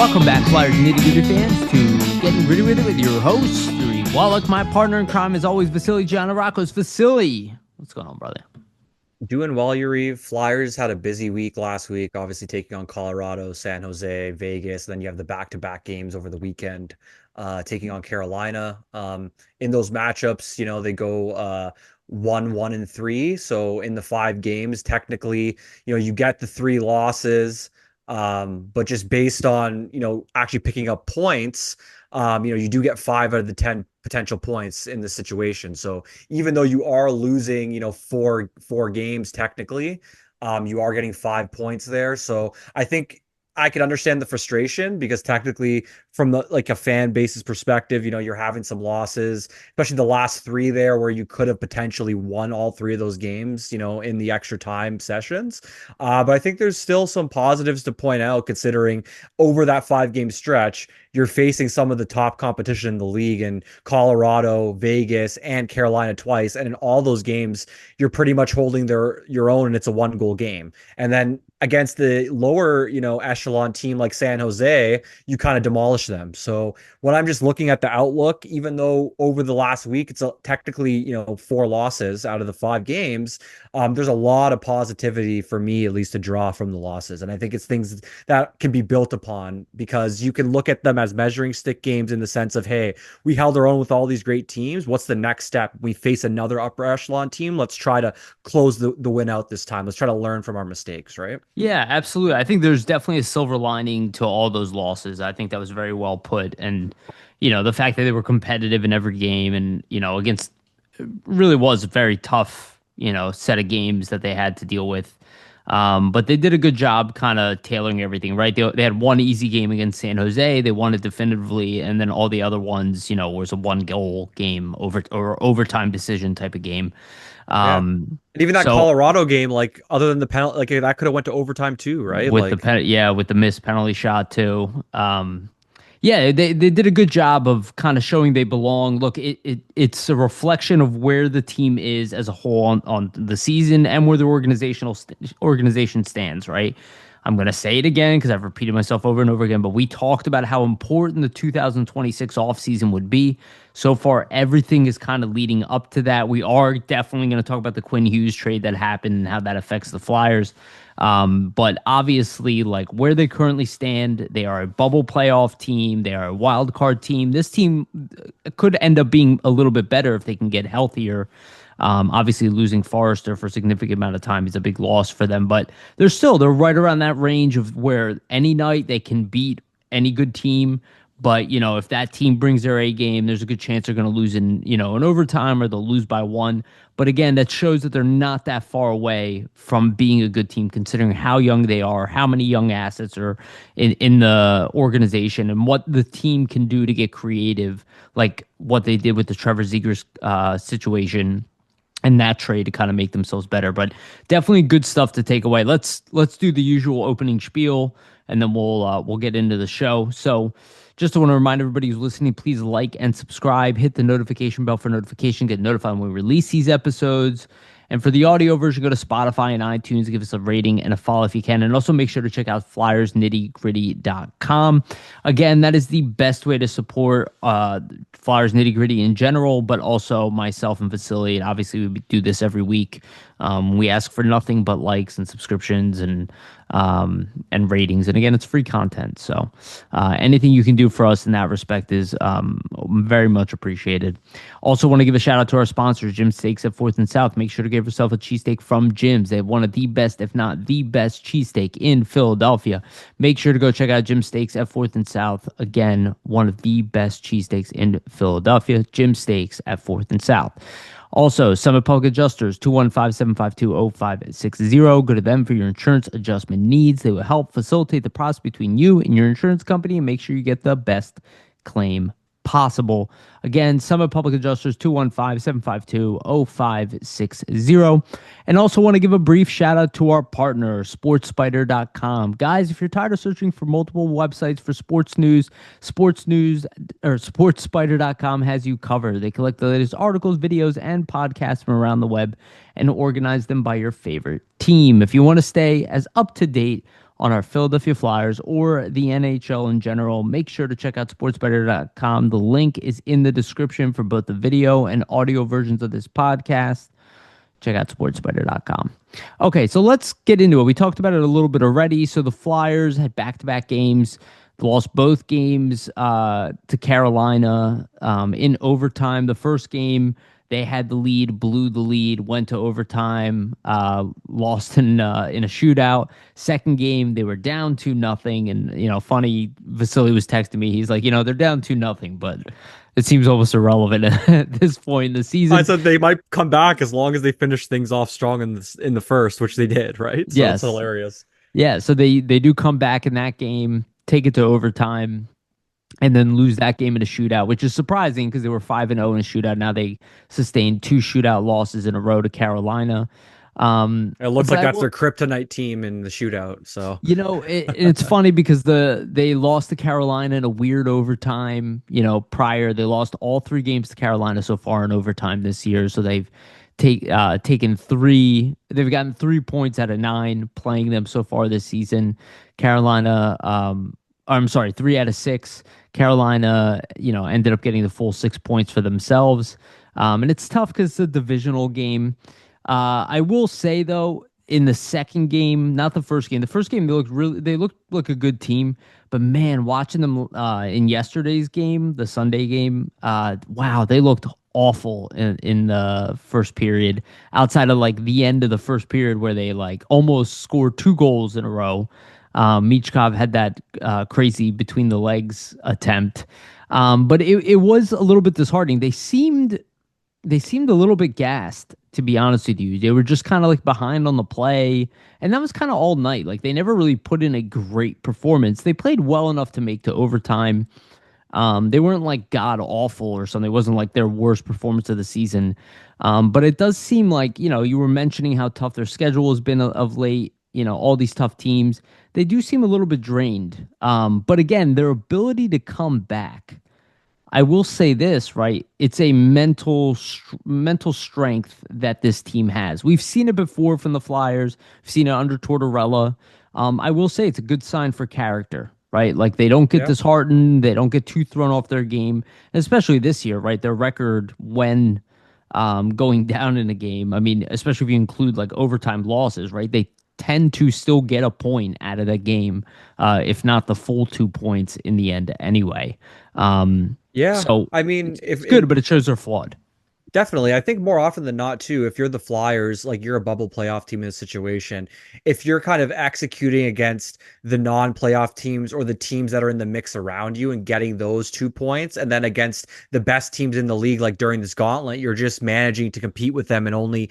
Welcome back, Flyers Nitty Gritty fans, to Getting Gritty with It with your host, Wolok. My partner in crime is always Vasili Gianarakos. Vasili, what's going on, brother? Doing well, Yariv. Flyers had a busy week last week, obviously taking on Colorado, San Jose, Vegas. Then you have the back-to-back games over the weekend, taking on Carolina. In those matchups, they go 1-1-3. So in the 5 games, technically, you get the 3 losses. But just based on, actually picking up points, you do get 5 out of the 10 potential points in this situation. So even though you are losing, four games technically, you are getting 5 points there. So I think I can understand the frustration because technically from the like a fan base's perspective, you're having some losses, especially the last 3 there where you could have potentially won all 3 of those games, in the extra time sessions. But I think there's still some positives to point out considering over that 5 game stretch, you're facing some of the top competition in the league in Colorado, Vegas, and Carolina twice. And in all those games, you're pretty much holding your own and it's a 1 goal game. And then against the lower, echelon team like San Jose, you kind of demolish them. So when I'm just looking at the outlook, even though over the last week, it's technically, 4 losses out of the 5 games, there's a lot of positivity for me, at least to draw from the losses. And I think it's things that can be built upon because you can look at them as measuring stick games in the sense of, hey, we held our own with all these great teams. What's the next step? We face another upper echelon team. Let's try to close the win out this time. Let's try to learn from our mistakes, right? Yeah, absolutely. I think there's definitely a silver lining to all those losses. I think that was very well put. And, the fact that they were competitive in every game and, against really was a very tough, set of games that they had to deal with. But they did a good job kind of tailoring everything, right? They had one easy game against San Jose. They won it definitively. And then all the other ones, was a 1 goal game or overtime decision type of game. Yeah. And even that So Colorado game, like other than the penalty, like that could have went to overtime too, right? with Like, with the missed penalty shot too. Yeah, they did a good job of kind of showing they belong. Look, it's a reflection of where the team is as a whole on the season and where the organization stands, right? I'm going to say it again because I've repeated myself over and over again, but we talked about how important the 2026 offseason would be. So far, everything is kind of leading up to that. We are definitely going to talk about the Quinn Hughes trade that happened and how that affects the Flyers. But obviously, like where they currently stand, they are a bubble playoff team. They are a wild card team. This team could end up being a little bit better if they can get healthier. Obviously, losing Forrester for a significant amount of time is a big loss for them, but they're right around that range of where any night they can beat any good team. But if that team brings their A game, there's a good chance they're going to lose in an overtime or they'll lose by 1. But again, that shows that they're not that far away from being a good team, considering how young they are, how many young assets are in the organization, and what the team can do to get creative, like what they did with the Trevor Zegras situation and that trade to kind of make themselves better. But definitely good stuff to take away. Let's do the usual opening spiel, and then we'll get into the show. So just want to remind everybody who's listening, please like and subscribe. Hit the notification bell for notification. Get notified when we release these episodes. And for the audio version, go to Spotify and iTunes. Give us a rating and a follow if you can. And also make sure to check out flyersnittygritty.com. Again, that is the best way to support Flyers Nitty Gritty in general, but also myself and Vasili. And obviously, we do this every week. We ask for nothing but likes and subscriptions and ratings. And again, it's free content. So anything you can do for us in that respect is very much appreciated. Also want to give a shout out to our sponsors, Jim Steaks at 4th and South. Make sure to give yourself a cheesesteak from Jim's. They have one of the best, if not the best, cheesesteak in Philadelphia. Make sure to go check out Jim Steaks at 4th and South. Again, one of the best cheesesteaks in Philadelphia. Jim Steaks at 4th and South. Also, Summit Public Adjusters, 215-752-0560. Go to them for your insurance adjustment needs. They will help facilitate the process between you and your insurance company and make sure you get the best claim possible. Again, Summit Public Adjusters, 215-752-0560. And also want to give a brief shout out to our partner, sportspider.com. Guys, if you're tired of searching for multiple websites for sports news or sportspider.com has you covered. They collect the latest articles, videos, and podcasts from around the web and organize them by your favorite team. If you want to stay as up to date on our Philadelphia Flyers or the NHL in general, make sure to check out sportsbetter.com. The link is in the description for both the video and audio versions of this podcast. Check out sportsbetter.com. Okay, so let's get into it. We talked about it a little bit already. So the Flyers had back-to-back games. They lost both games to Carolina in overtime. The first game, they had the lead, blew the lead, went to overtime, lost in a shootout. Second game, they were down 2-0. And, funny, Vasili was texting me. He's like, they're down 2-0, but it seems almost irrelevant at this point in the season. I said they might come back as long as they finish things off strong in the first, which they did, right? So it's Yes. hilarious. Yeah, so they do come back in that game, take it to overtime, and then lose that game in a shootout, which is surprising because they were 5-0 in a shootout. Now they sustained 2 shootout losses in a row to Carolina. It looks But like that's their kryptonite team in the shootout. So it's funny because they lost to Carolina in a weird overtime. Prior they lost all 3 games to Carolina so far in overtime this year. So they've taken 3. They've gotten 3 points out of 9 playing them so far this season. Carolina, I'm sorry, 3 out of 6. Carolina, ended up getting the full 6 points for themselves. And it's tough because it's a divisional game. I will say though, in the second game, not the first game. The first game they looked like a good team, but man, watching them in yesterday's game, the Sunday game, wow, they looked awful in the first period. Outside of like the end of the first period where they like almost scored 2 goals in a row. Michkov had that crazy between the legs attempt, but it was a little bit disheartening. They seemed a little bit gassed, to be honest with you. They were just kind of like behind on the play, and that was kind of all night. Like they never really put in a great performance. They played well enough to make to overtime. They weren't like god awful or something. It wasn't like their worst performance of the season. But it does seem like, you were mentioning how tough their schedule has been of late, all these tough teams. They do seem a little bit drained. But again, their ability to come back, I will say this, right? It's a mental strength that this team has. We've seen it before from the Flyers. We've seen it under Tortorella. I will say it's a good sign for character, right? Like they don't get yeah. disheartened. They don't get too thrown off their game, especially this year, right? Their record when going down in a game, I mean, especially if you include like overtime losses, right? They tend to still get a point out of that game, if not the full 2 points in the end anyway. Yeah. So I mean, it's good, but it shows they're flawed. Definitely. I think more often than not, too, if you're the Flyers, like you're a bubble playoff team in this situation, if you're kind of executing against the non-playoff teams or the teams that are in the mix around you and getting those 2 points, and then against the best teams in the league, like during this gauntlet, you're just managing to compete with them and only,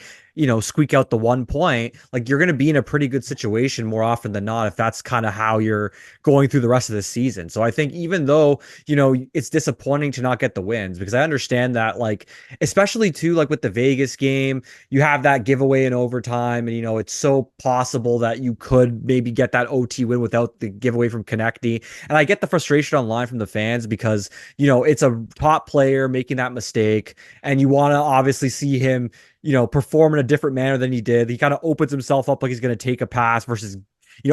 squeak out the 1 point, like you're going to be in a pretty good situation more often than not if that's kind of how you're going through the rest of the season. So I think even though, it's disappointing to not get the wins, because I understand that, like, especially too, like with the Vegas game, you have that giveaway in overtime, and it's so possible that you could maybe get that OT win without the giveaway from Konechny. And I get the frustration online from the fans because it's a top player making that mistake, and you want to obviously see him perform in a different manner than he did. He kind of opens himself up like he's going to take a pass versus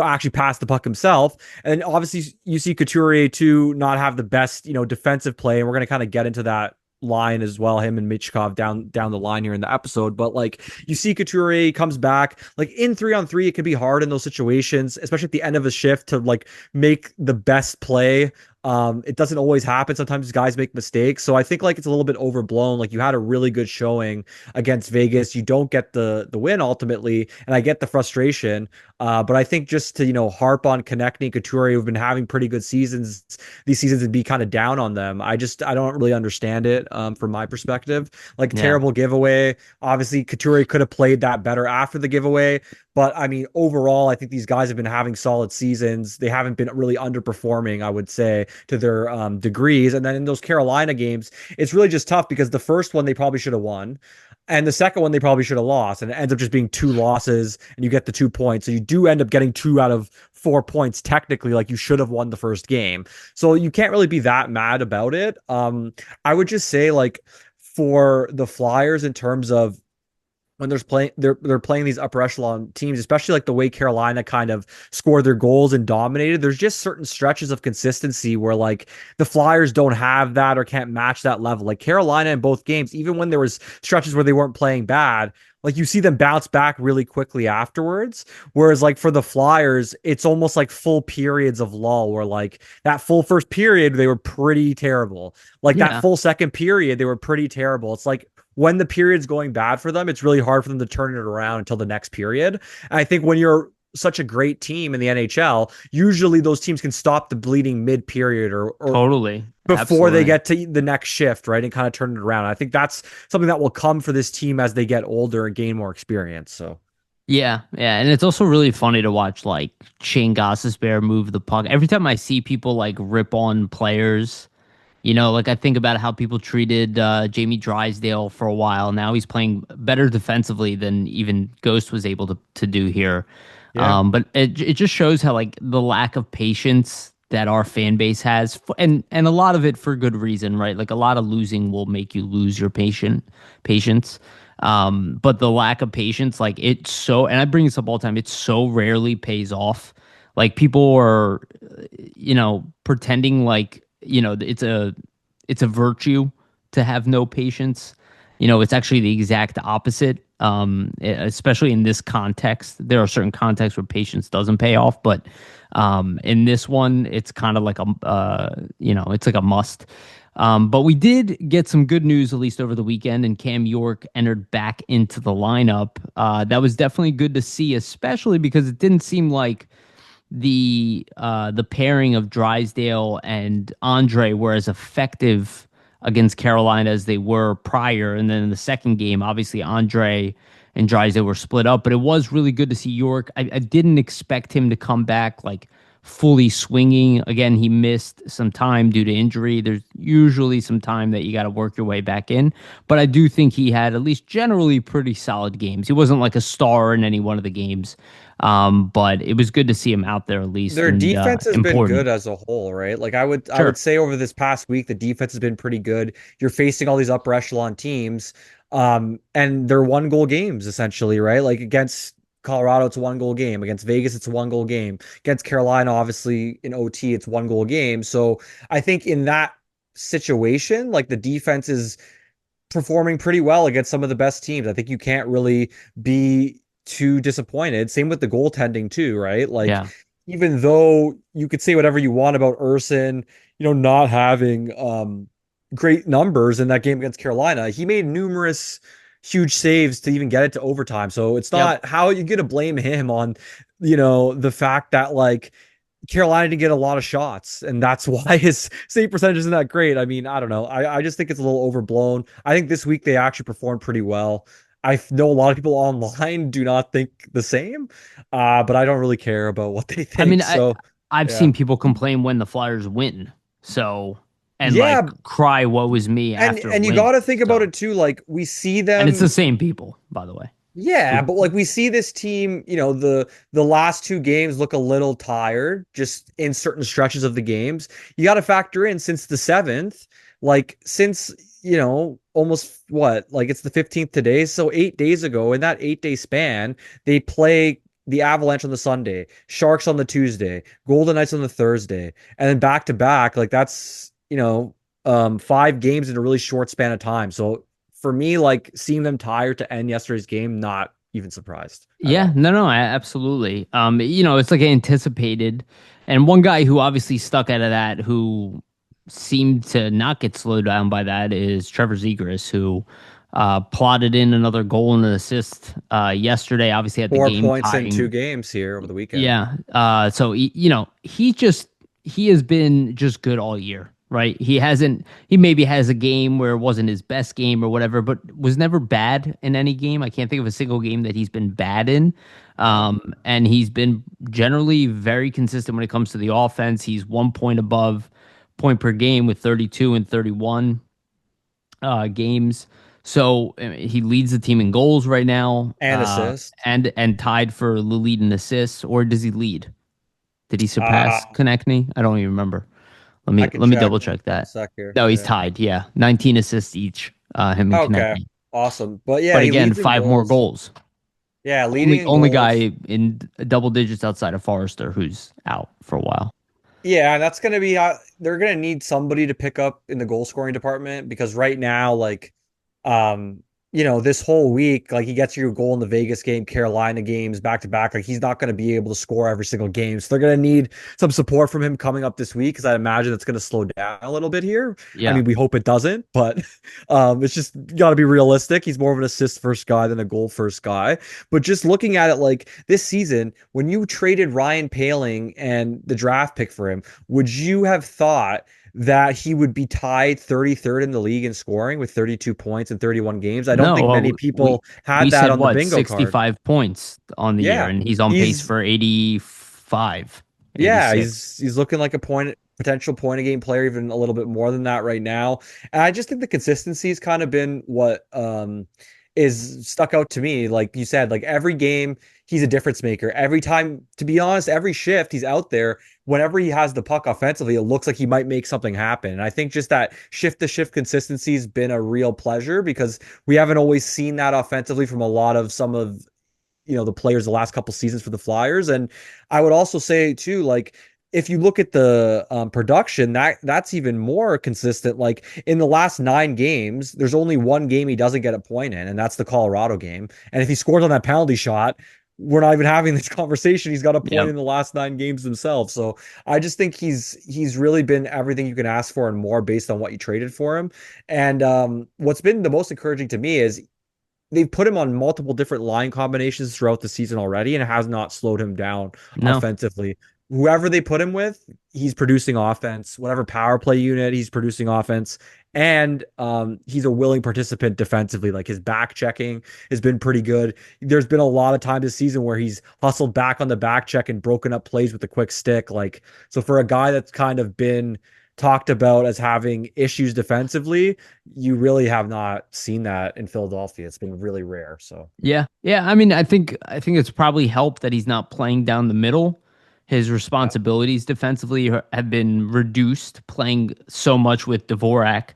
actually pass the puck himself. And obviously you see Couturier too not have the best, defensive play. And we're going to kind of get into that line as well, him and Michkov down the line here in the episode. But like you see Couturier comes back, like in 3-on-3, it can be hard in those situations, especially at the end of a shift, to like make the best play. It doesn't always happen. Sometimes guys make mistakes. So I think like it's a little bit overblown. Like you had a really good showing against Vegas. You don't get the win ultimately. And I get the frustration. But I think just to, harp on Konechny, Couturier, who've been having pretty good seasons these seasons, and be kind of down on them. I don't really understand it from my perspective. Like Yeah. terrible giveaway. Obviously, Couturier could have played that better after the giveaway. But I mean, overall, I think these guys have been having solid seasons. They haven't been really underperforming, I would say, to their degrees. And then in those Carolina games, it's really just tough because the first one they probably should have won. And the second one they probably should have lost. And it ends up just being 2 losses and you get the 2 points. So you do end up getting 2 out of 4 points, technically, like you should have won the first game. So you can't really be that mad about it. I would just say, like, for the Flyers in terms of when there's playing they're playing these upper echelon teams, especially like the way Carolina kind of scored their goals and dominated. There's just certain stretches of consistency where like the Flyers don't have that or can't match that level. Like Carolina in both games, even when there was stretches where they weren't playing bad, like you see them bounce back really quickly afterwards. Whereas like for the Flyers, it's almost like full periods of lull where like that full first period they were pretty terrible. Like that Yeah. full second period they were pretty terrible. It's like when the period's going bad for them, it's really hard for them to turn it around until the next period. And I think when you're such a great team in the NHL, usually those teams can stop the bleeding mid period or Totally. before they Absolutely. get to the next shift, right? And kind of turn it around. I think that's something that will come for this team as they get older and gain more experience. So, Yeah, yeah, and it's also really funny to watch like Shane Gostisbehere move the puck. Every time I see people like rip on players, like I think about how people treated Jamie Drysdale for a while. Now he's playing better defensively than even Ghost was able to do here. yeah. But it just shows how like the lack of patience that our fan base has, and a lot of it for good reason, right? Like a lot of losing will make you lose your patience. But the lack of patience, like it's so, and I bring this up all the time, it so rarely pays off. Like people are, pretending like, it's a virtue to have no patience. It's actually the exact opposite. Especially in this context, there are certain contexts where patience doesn't pay off, but in this one, it's kind of like it's like a must. But we did get some good news, at least over the weekend, and Cam York entered back into the lineup. That was definitely good to see, especially because it didn't seem like the pairing of Drysdale and Andre were as effective against Carolina as they were prior. And then in the second game, obviously Andre and Drysdale were split up, but it was really good to see York. I didn't expect him to come back like fully swinging. Again, he missed some time due to injury. There's usually some time that you got to work your way back in, but I do think he had at least generally pretty solid games. He wasn't like a star in any one of the games, but it was good to see him out there at least Their and defense has been good important. as a whole, right? Like I would Sure. say over this past week, the defense has been pretty good. You're facing all these upper echelon teams, and they're one goal games essentially, right? Like against Colorado, it's a one goal game. Against Vegas, it's a one goal game. Against Carolina, obviously in OT, it's one goal game. So I think in that situation, like the defense is performing pretty well against some of the best teams. I think you can't really be too disappointed. Same with the goaltending too, right? Like Yeah. even though you could say whatever you want about Urson, not having great numbers in that game against Carolina, he made numerous huge saves to even get it to overtime. So it's Yep. not how you going to blame him on, the fact that like Carolina didn't get a lot of shots, and that's why his save percentage isn't that great. I mean, I don't know. I just think it's a little overblown. I think this week they actually performed pretty well. I know a lot of people online do not think the same, but I don't really care about what they I mean, think. So, I've yeah, seen people complain when the Flyers win. So, and like yeah, cry woe is me and after a and you win. got to think about So, it too. Like we see and it's the them. same people, by the way. Yeah, We but like we see this team, the last two games look a little tired just in certain stretches of the games. You got to factor in since the 7th, like since, almost what, like it's the 15th today, so 8 days ago in that 8-day span, they play the Avalanche on the Sunday, Sharks on the Tuesday, Golden Knights on the Thursday, and then back to back, like that's, 5 games in a really short span of time. So for me, like seeing them tired to end yesterday's game, not even surprised at Yeah, all. no, absolutely. It's like anticipated. And one guy who obviously stuck out of that, who seemed to not get slowed down by that, is Trevor Zegras, who plotted in another goal and an assist yesterday. Obviously, had the Four game points in two tying. games here over the weekend. Yeah. So he has been just good all year, right? He maybe has a game where it wasn't his best game or whatever, but was never bad in any game. I can't think of a single game that he's been bad in. Yeah. And he's been generally very consistent when it comes to the offense. He's 1 point above point per game with 32 and 31 games. So he leads the team in goals right now, And assist. and tied for the lead in assists. Or does he lead? Did he surpass Uh, Konechny? I don't even remember. Let I me can let me check double check one that. sec here. No, he's Yeah. tied. Yeah, 19 assists each. Him and Okay. Konechny. Awesome. But yeah, But he again, leads in five more goals. goals. Yeah, leading Only in only goals. guy in double digits outside of Forrester who's out for a while. Yeah, and that's gonna be they're gonna need somebody to pick up in the goal scoring department because right now, like, um, this whole week, like he gets you a goal in the Vegas game, Carolina games, back to back. Like he's not gonna be able to score every single game, so they're gonna need some support from him coming up this week because I imagine it's gonna slow down a little bit here. I Yeah. mean, we hope it doesn't, but it's just got to be realistic. He's more of an assist first guy than a goal first guy. But just looking at it like this season, when you traded Ryan Paling and the draft pick for him, would you have thought that he would be tied 33rd in the league in scoring with 32 points in 31 games? I don't No, think many we people had we that said on the what, bingo card. 65 points on the year, Yeah. and he's on pace He's for 85, Yeah, 86. he's looking like a potential point a game player, even a little bit more than that right now. And I just think the consistency has kind of been what is stuck out to me. Like you said, like every game he's a difference maker. Every time, to be honest, every shift he's out there, whenever he has the puck offensively, it looks like he might make something happen. And I think just that shift to shift consistency has been a real pleasure because we haven't always seen that offensively from a lot of some of the players the last couple seasons for the Flyers. And I would also say too, like if you look at the production, that's even more consistent. Like in the last 9 games, there's only one game he doesn't get a point in, and that's the Colorado game. And if he scores on that penalty shot, we're not even having this conversation. He's got a point Yep. in the last 9 games himself. So I just think he's really been everything you can ask for and more based on what you traded for him. And what's been the most encouraging to me is they've put him on multiple different line combinations throughout the season already, and it has not slowed him down No. offensively. Whoever they put him with, he's producing offense. Whatever power play unit, he's producing offense. And he's a willing participant defensively. Like his back checking has been pretty good. There's been a lot of times this season where he's hustled back on the back check and broken up plays with a quick stick. Like, so for a guy that's kind of been talked about as having issues defensively, you really have not seen that in Philadelphia. It's been really rare. So Yeah. Yeah. I mean, I think it's probably helped that he's not playing down the middle. His yeah, responsibilities defensively have been reduced, playing so much with Dvorak.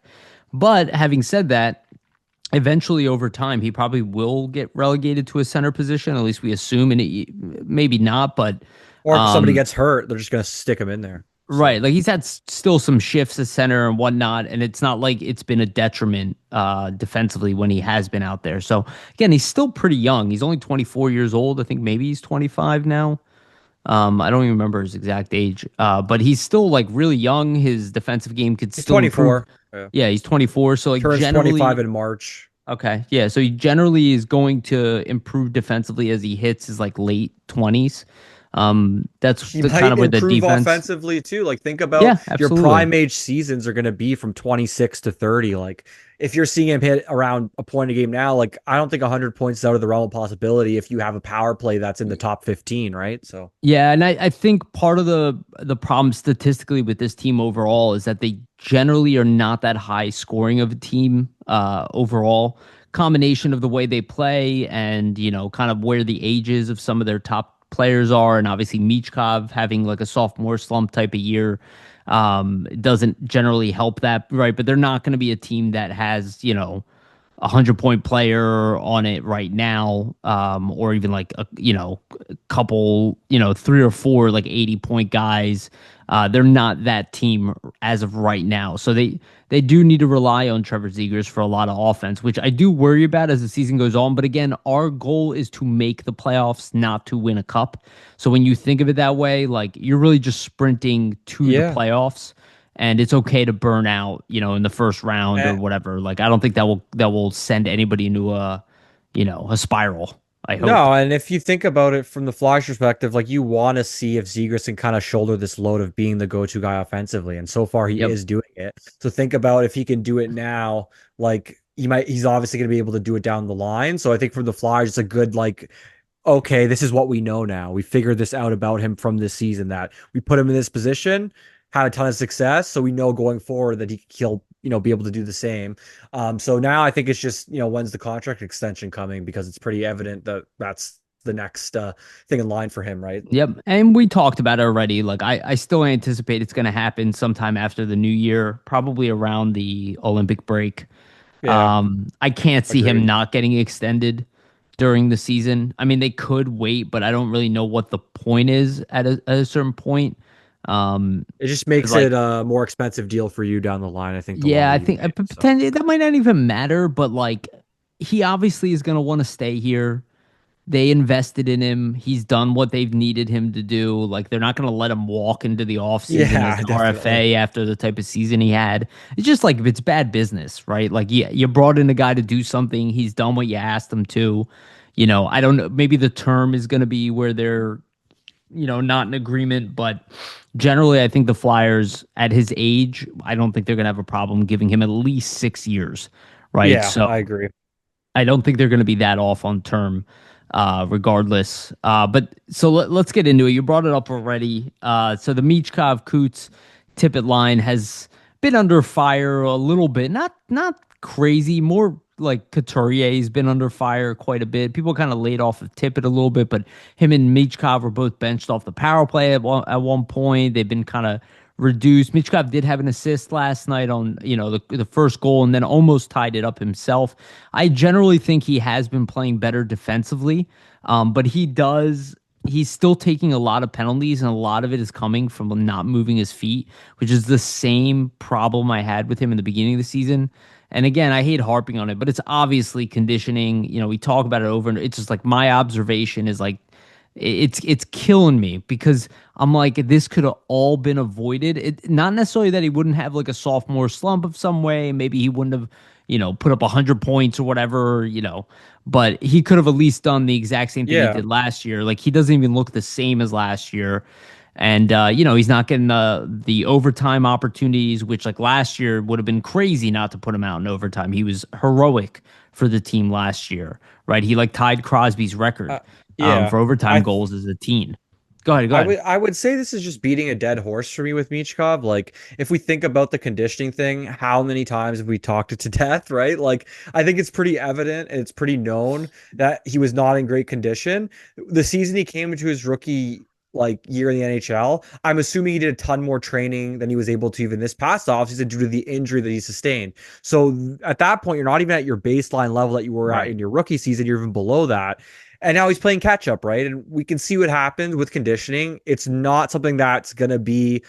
But having said that, eventually over time, he probably will get relegated to a center position. At least we assume, and maybe not. But or if somebody um, gets hurt, they're just gonna stick him in there. right, So like he's had still some shifts at center and whatnot, and it's not like it's been a detriment defensively when he has been out there. So again, he's still pretty young. He's only 24 years old. I think maybe he's 25 now. I don't even remember his exact age. But he's still like really young. His defensive game could he's still improve. 24. Yeah. Yeah, he's 24. So like Turns 25 generally, in March. okay, yeah. So he generally is going to improve defensively as he hits his like late 20s. That's He the kind might of where the improve defense. offensively too. Like think about Yeah, your absolutely. prime age seasons are going to be from 26 to 30. Like if you're seeing him hit around a point a game now, like I don't think 100 points is out of the realm of possibility if you have a power play that's in the top 15, right? So Yeah, and I think part of the problem statistically with this team overall is that they generally are not that high scoring of a team overall. Combination of the way they play and, kind of where the ages of some of their top players are, and obviously Michkov having like a sophomore slump type of year doesn't generally help that, right? But they're not going to be a team that has, 100-point player on it right now, or even like a couple, three or four like 80-point guys. They're not that team as of right now, so they do need to rely on Trevor Zegras for a lot of offense, which I do worry about as the season goes on. But again, our goal is to make the playoffs, not to win a cup. So when you think of it that way, like you're really just sprinting to the yeah. playoffs, and it's okay to burn out, in the first round or And, whatever. Like I don't think that will send anybody into a spiral. I hope. No, and if you think about it from the Flyers perspective, like you want to see if Zegras can kind of shoulder this load of being the go-to guy offensively, and so far he Yep. is doing it. So think about if he can do it now, like he's obviously going to be able to do it down the line. So I think for the Flyers, it's a good like, okay, this is what we know now. We figured this out about him from this season that we put him in this position, had a ton of success, so we know going forward that he'll be able to do the same. So now I think it's just, when's the contract extension coming? Because it's pretty evident that that's the next thing in line for him, right? Yep. And we talked about it already. Like I still anticipate it's going to happen sometime after the new year, probably around the Olympic break. Yeah, I can't see him agreed. not getting extended during the season. I mean, they could wait, but I don't really know what the point is at a certain point. It just 'Cause makes like, it a more expensive deal for you down the line, I think, the yeah, longer I you think wait. So potentially that might not even matter, but like, he obviously is going to want to stay here. They invested in him. He's done what they've needed him to do. Like they're not going to let him walk into the offseason as yeah, an definitely. RFA after the type of season he had. It's just like if it's bad business, right? Like yeah, you brought in a guy to do something. He's done what you asked him to. I don't know. Maybe the term is going to be where they're, not in agreement, but generally I think the Flyers at his age, I don't think they're going to have a problem giving him at least 6 years, right? Yeah, So I agree. I don't think they're going to be that off on term, regardless. But so let's get into it. You brought it up already. So the Michkov Coots Tippett line has been under fire a little bit. Not crazy. More like Couturier's been under fire quite a bit. People kind of laid off of Tippett a little bit, but him and Michkov were both benched off the power play at one point. They've been kind of reduced. Michkov did have an assist last night on, the first goal and then almost tied it up himself. I generally think he has been playing better defensively, but he's still taking a lot of penalties, and a lot of it is coming from not moving his feet, which is the same problem I had with him in the beginning of the season. And again, I hate harping on it, but it's obviously conditioning. We talk about it over, and it's just like my observation is like it's killing me because I'm like this could have all been avoided. Not necessarily that he wouldn't have like a sophomore slump of some way. Maybe he wouldn't have put up 100 points or whatever, but he could have at least done the exact same thing he Yeah. did last year. Like he doesn't even look the same as last year. And he's not getting the overtime opportunities, which like last year would have been crazy not to put him out in overtime. He was heroic for the team last year, right? He like tied Crosby's Uh, record yeah. for overtime I goals as a teen. Go ahead, go I ahead. would I would say this is just beating a dead horse for me with Michkov. Like, if we think about the conditioning thing, how many times have we talked it to death, right? Like, I think it's pretty evident and it's pretty known that he was not in great condition. The season he came into his rookie year in the NHL, I'm assuming he did a ton more training than he was able to even this past offseason due to the injury that he sustained. So at that point, you're not even at your baseline level that you were at Right. in your rookie season. You're even below that. And now he's playing catch up, right? And we can see what happens with conditioning. It's not something that's going to be,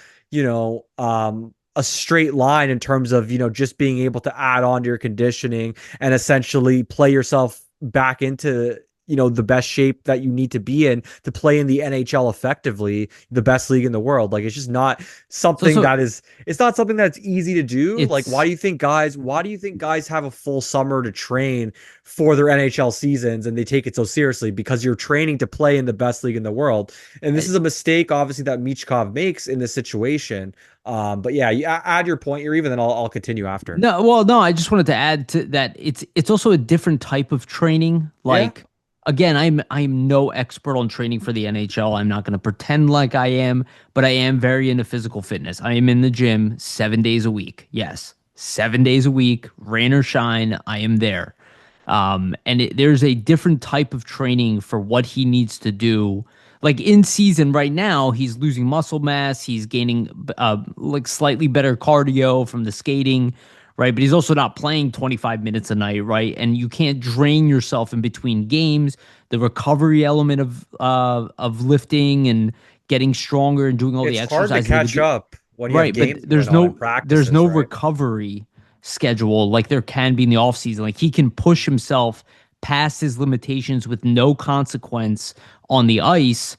a straight line in terms of, just being able to add on to your conditioning and essentially play yourself back into, the best shape that you need to be in to play in the NHL effectively, the best league in the world. Like, it's just not So something so that is, it's not something that's easy to do. Like, it's why do you think guys have a full summer to train for their NHL seasons and they take it so seriously? Because you're training to play in the best league in the world. And this is a mistake, obviously, that Michkov makes in this situation. But yeah, you add your point here, even then I'll continue after. No, well, no, I just wanted to add to that it's also a different type of training. Yeah. Like again, I'm no expert on training for the NHL. I'm not going to pretend like I am, but I am very into physical fitness. I am in the gym 7 days a week. Yes, 7 days a week, rain or shine, I am there. And there's a different type of training for what he needs to do. Like in season right now, he's losing muscle mass. He's gaining like slightly better cardio from the skating, right? But he's also not playing 25 minutes a night, right? And you can't drain yourself in between games. The recovery element of lifting and getting stronger and doing all the It's hard to exercises they would catch do. up when you have Right, but games going on and there's no practices, right? recovery schedule like there can be in the off season. Like he can push himself past his limitations with no consequence on the ice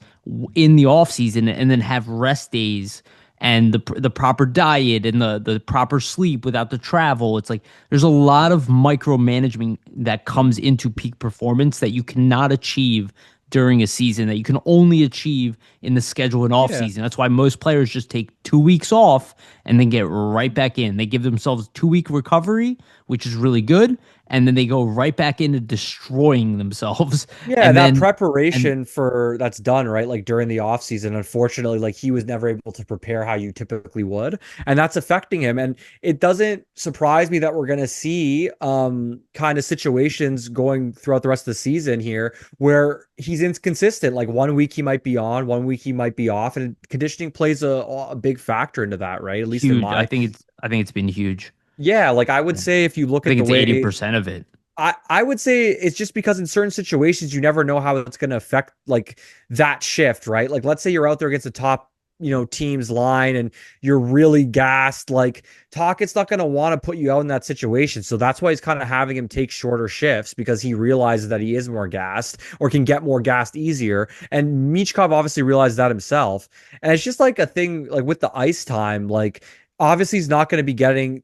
in the off season, and then have rest days and the proper diet and the proper sleep without the travel. It's like there's a lot of micromanagement that comes into peak performance that you cannot achieve during a season, that you can only achieve in the schedule and off Yeah. season. That's why most players just take 2 weeks off and then get right back in. They give themselves 2 week recovery, which is really good, and then they go right back into destroying themselves. Yeah, And that then and preparation for that's done, right? Like during the off season, unfortunately, like he was never able to prepare how you typically would, and that's affecting him. And it doesn't surprise me that we're going to see kind of situations going throughout the rest of the season here where he's inconsistent. Like one week he might be on, one week he might be off, and conditioning plays a big factor into that, right? At least in huge. my I think it's been huge. Yeah, like I would Yeah. say if you look I at think the it's way 80% of it. I would say it's just because in certain situations you never know how it's going to affect like that shift, right? Like let's say you're out there against the top, team's line and you're really gassed. Like Tockett's not going to want to put you out in that situation. So that's why he's kind of having him take shorter shifts because he realizes that he is more gassed or can get more gassed easier. And Michkov obviously realized that himself. And it's just like a thing like with the ice time, like obviously he's not going to be getting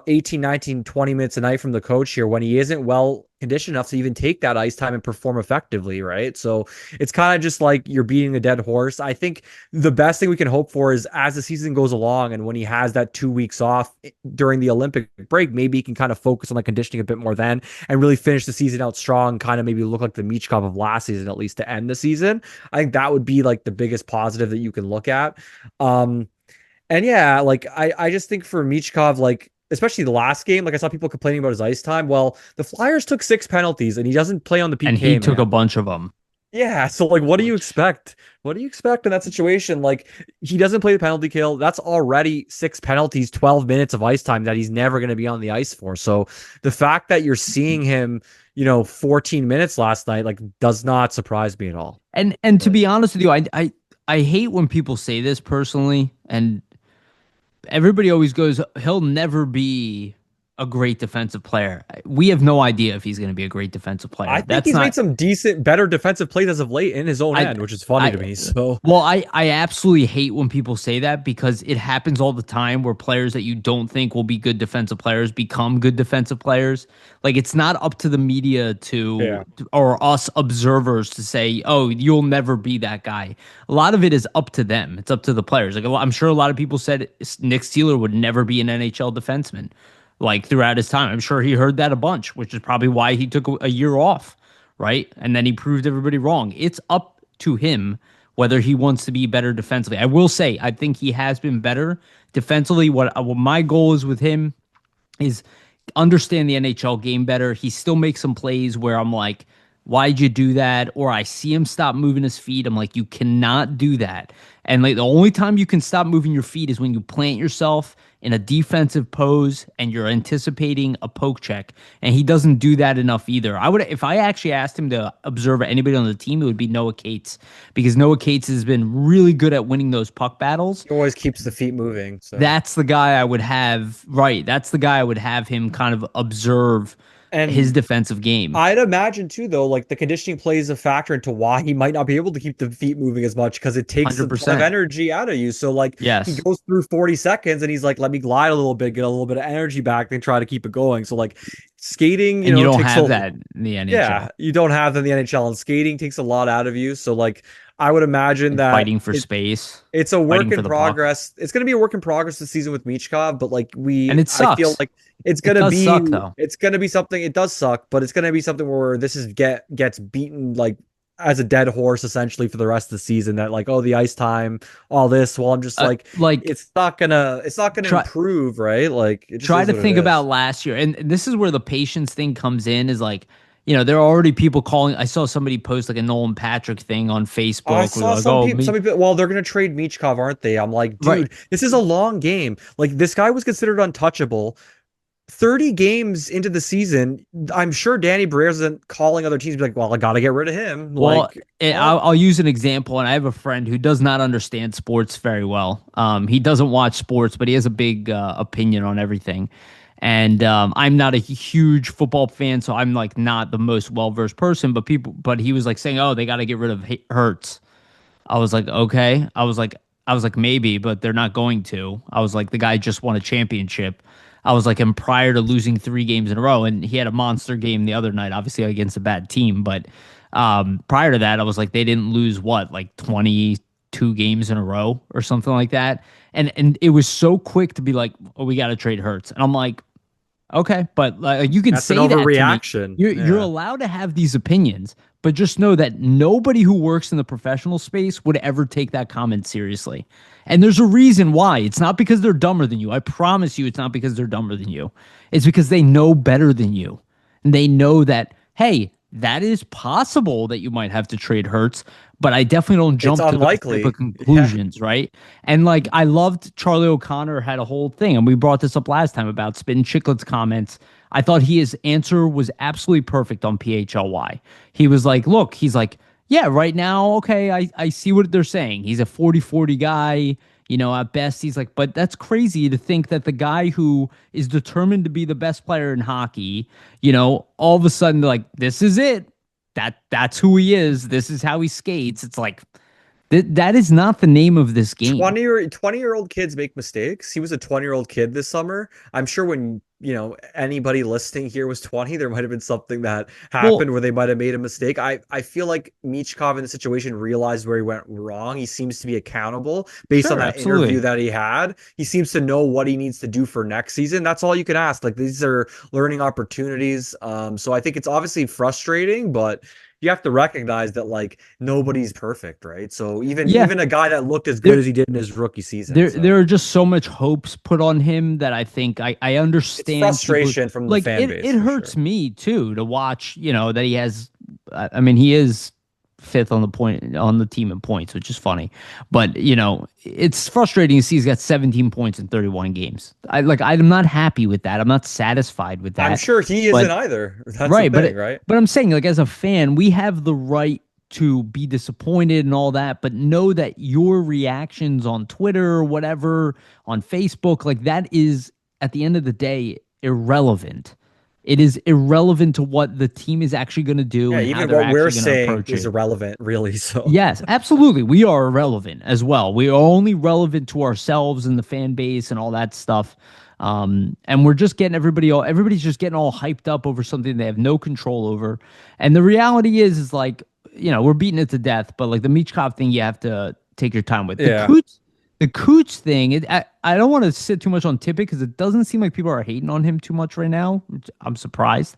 18, 19, 20 minutes a night from the coach here when he isn't well conditioned enough to even take that ice time and perform effectively, right? So it's kind of just like you're beating a dead horse. I think the best thing we can hope for is as the season goes along and when he has that 2 weeks off during the Olympic break, maybe he can kind of focus on the conditioning a bit more then and really finish the season out strong, kind of maybe look like the Michkov of last season, at least to end the season. I think that would be like the biggest positive that you can look at. Um, and yeah, like I just think for Michkov, like especially the last game, like I saw people complaining about his ice time. Well, the Flyers took 6 penalties and he doesn't play on the And he PK, took man. a bunch of them. Yeah, so like what do you Bunch. expect? What do you expect in that situation? Like he doesn't play the penalty kill. That's already 6 penalties, 12 minutes of ice time that he's never going to be on the ice for. So the fact that you're seeing him, 14 minutes last night, like does not surprise me at all. And to But be honest with you, I hate when people say this personally, and everybody always goes, he'll never be a great defensive player. We have no idea if he's going to be a great defensive I player. think That's he's made not. some decent, better defensive plays as of late in his own I end, which is funny I to me. So well, I absolutely hate when people say that because it happens all the time where players that you don't think will be good defensive players become good defensive players. Like it's not up to the media yeah. or us observers to say, "Oh, you'll never be that guy." A lot of it is up to them. It's up to the players. Like I'm sure a lot of people said Nick Steeler would never be an NHL defenseman like throughout his time. I'm sure he heard that a bunch, which is probably why he took a year off, right? And then he proved everybody wrong. It's up to him whether he wants to be better defensively. I will say, I think he has been better defensively. What my goal is with him is understand the NHL game better. He still makes some plays where I'm like, why'd you do that? Or I see him stop moving his feet. I'm like, you cannot do that. And like the only time you can stop moving your feet is when you plant yourself in a defensive pose and you're anticipating a poke check. And he doesn't do that enough either. I would, if I actually asked him to observe anybody on the team, it would be Noah Cates because Noah Cates has been really good at winning those puck battles. He always keeps the feet moving. So That's the guy I would have, right? That's the guy I would have him kind of observe his and defensive game. I'd imagine too, though, like the conditioning plays a factor into why he might not be able to keep the feet moving as much because it takes a ton of 100%. energy out of you. So like he Yes. goes through 40 seconds and he's like, let me glide a little bit, get a little bit of energy back, then try to keep it going. So like skating, And you don't takes have a that in the yeah, NHL. you don't have that in the NHL and skating takes a lot out of you. So like I would imagine And that fighting for space, it's a work fighting for in the puck. progress. It's going to be a work in progress this season with Michkov, but like And it I feel sucks. like it's It going to does be, suck though. it's going to be something. It does suck, but it's going to be something where this is gets beaten like as a dead horse essentially for the rest of the season. That like, oh, the ice time, all this. Well, I'm just like, Like it's not gonna try improve, right? Like it just try is to what it think about is. last year. And this is where the patience thing comes in is like, there are already people calling. I saw somebody post like a Nolan Patrick thing on I Facebook where they're saw like, oh, some me. people, well, they're going to trade Michkov, aren't they? I'm like, Right. dude, this is a long game. Like, this guy was considered untouchable. 30 games into the season, I'm sure Danny Briere isn't calling other teams be like, well, I got to get rid of him. Well, Like, I'll use an example, and I have a friend who does not understand sports very well. He doesn't watch sports, but he has a big opinion on everything. And I'm not a huge football fan, so I'm like not the most well versed person. But he was like saying, "Oh, they got to get rid of Hurts." I was like, "Okay." I was like, maybe, but they're not going to. I was like, the guy just won a championship. I was like, and prior to losing 3 games in a row, and he had a monster game the other night, obviously against a bad team, but prior to that, I was like, they didn't lose what, like 22 games in a row or something like that. And it was so quick to be like, oh, we got to trade Hurts. And I'm like, okay, but you can that's an say that to me. overreaction. You're Yeah. allowed to have these opinions, but just know that nobody who works in the professional space would ever take that comment seriously. And there's a reason why. It's not because they're dumber than you. I promise you, it's not because they're dumber than you. It's because they know better than you. And they know that, hey, that is possible that you might have to trade Hurts, but I definitely don't It's jump to those type of unlikely. Yeah. conclusions, right? And like I loved Charlie O'Connor had a whole thing, and we brought this up last time about Spin Chiclet's comments. I thought his answer was absolutely perfect on PHLY. He was like, look, he's like, yeah, right now, okay, I see what they're saying. He's a 40-40 guy. At best, he's like, but that's crazy to think that the guy who is determined to be the best player in hockey, all of a sudden, like, this is it. That's who he is. This is how he skates. It's like that is not the name of this game. 20-year-old kids make mistakes. He was a 20-year-old kid this summer. I'm sure when, anybody listening here was 20, there might have been something that happened Well, where they might have made a mistake. I feel like Michkov in the situation realized where he went wrong. He seems to be accountable based on sure, that interview absolutely. that he had. He seems to know what he needs to do for next season. That's all you can ask. Like these are learning opportunities. So I think it's obviously frustrating, but you have to recognize that like nobody's perfect, right? So even Yeah, even a guy that looked as good there as he did in his rookie season. there So are just so much hopes put on him that I think I it's understand people frustration from the like fan base it for hurts sure. me too to watch, that he has I mean he is fifth on the team in points, which is funny. But, it's frustrating to see he's got 17 points in 31 games. I'm not happy with that. I'm not satisfied with I'm that. sure he isn't But either. That's the right, thing, right? but I'm saying like as a fan, we have the right to be disappointed and all that, but know that your reactions on Twitter or whatever, on Facebook, like that is at the end of the day irrelevant. It is irrelevant to what the team is actually going to do Yeah, and how even they're what we're actually going to saying approach is it. irrelevant, really. So Yes, absolutely. We are irrelevant as well. We are only relevant to ourselves and the fan base and all that stuff. And we're just getting everybody's just getting all hyped up over something they have no control over. And the reality is like, we're beating it to death, but like the Michkov thing, you have to take your time with. yeah. The Coots thing, I don't want to sit too much on Tippett because it doesn't seem like people are hating on him too much right now. I'm surprised.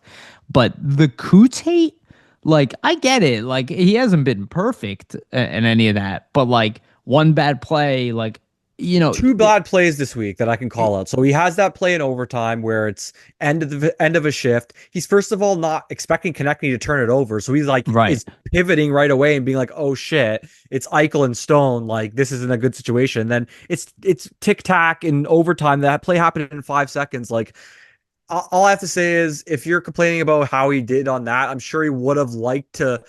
But the Coots hate, like, I get it. Like, he hasn't been perfect in any of that, but like one bad play, like, you know, Two th- bad plays this week that I can it- call out. So he has that play in overtime where it's end of a shift. He's first of all not expecting Konechny to turn it over, so he's like right. is pivoting right away and being like, "Oh shit, it's Eichel and Stone. Like this isn't a good situation." Then it's tic tac in overtime. That play happened in 5 seconds. Like all I have to say is, if you're complaining about how he did on that, I'm sure he would have liked to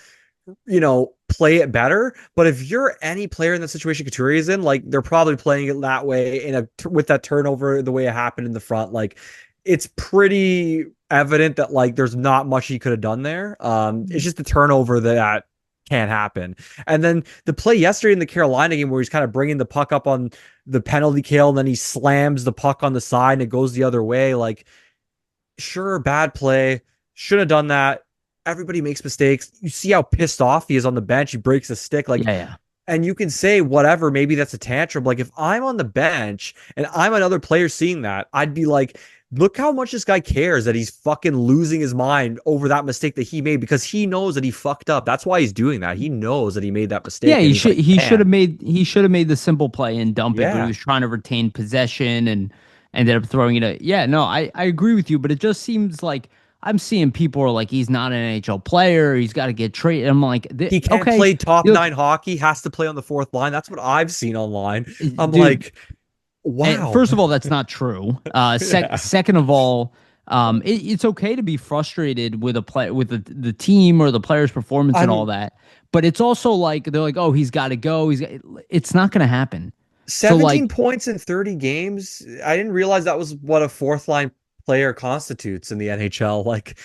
play it better. But if you're any player in the situation Couturier is in, like they're probably playing it that way with that turnover the way it happened in the front. Like it's pretty evident that like there's not much he could have done there. It's just the turnover that can't happen. And then the play yesterday in the Carolina game where he's kind of bringing the puck up on the penalty kill and then he slams the puck on the side and it goes the other way. Like sure, bad play. Should have done that. Everybody makes mistakes. You see how pissed off he is on the bench. He breaks a stick. Like, Yeah, yeah. and you can say whatever, maybe that's a tantrum. Like, if I'm on the bench and I'm another player seeing that, I'd be like, look how much this guy cares that he's fucking losing his mind over that mistake that he made because he knows that he fucked up. That's why he's doing that. He knows that he made that Yeah, mistake. And he's like, man, he should have made the simple play and dump it, but he yeah. was trying to retain possession and ended up throwing it. Yeah, no, I agree with you, but it just seems like I'm seeing people are like he's not an NHL player, he's got to get traded. I'm like, He can't okay, play top look, nine hockey, has to play on the fourth line. That's what I've seen online. I'm dude. like, And wow. first of all, that's not true. Yeah. Second of all, it's okay to be frustrated with a play with the team or the player's performance and all I'm that, but it's also like they're like, oh, he's got to go. It's not going to happen. So 17 like, points in 30 games. I didn't realize that was what a fourth line player constitutes in the NHL. Like,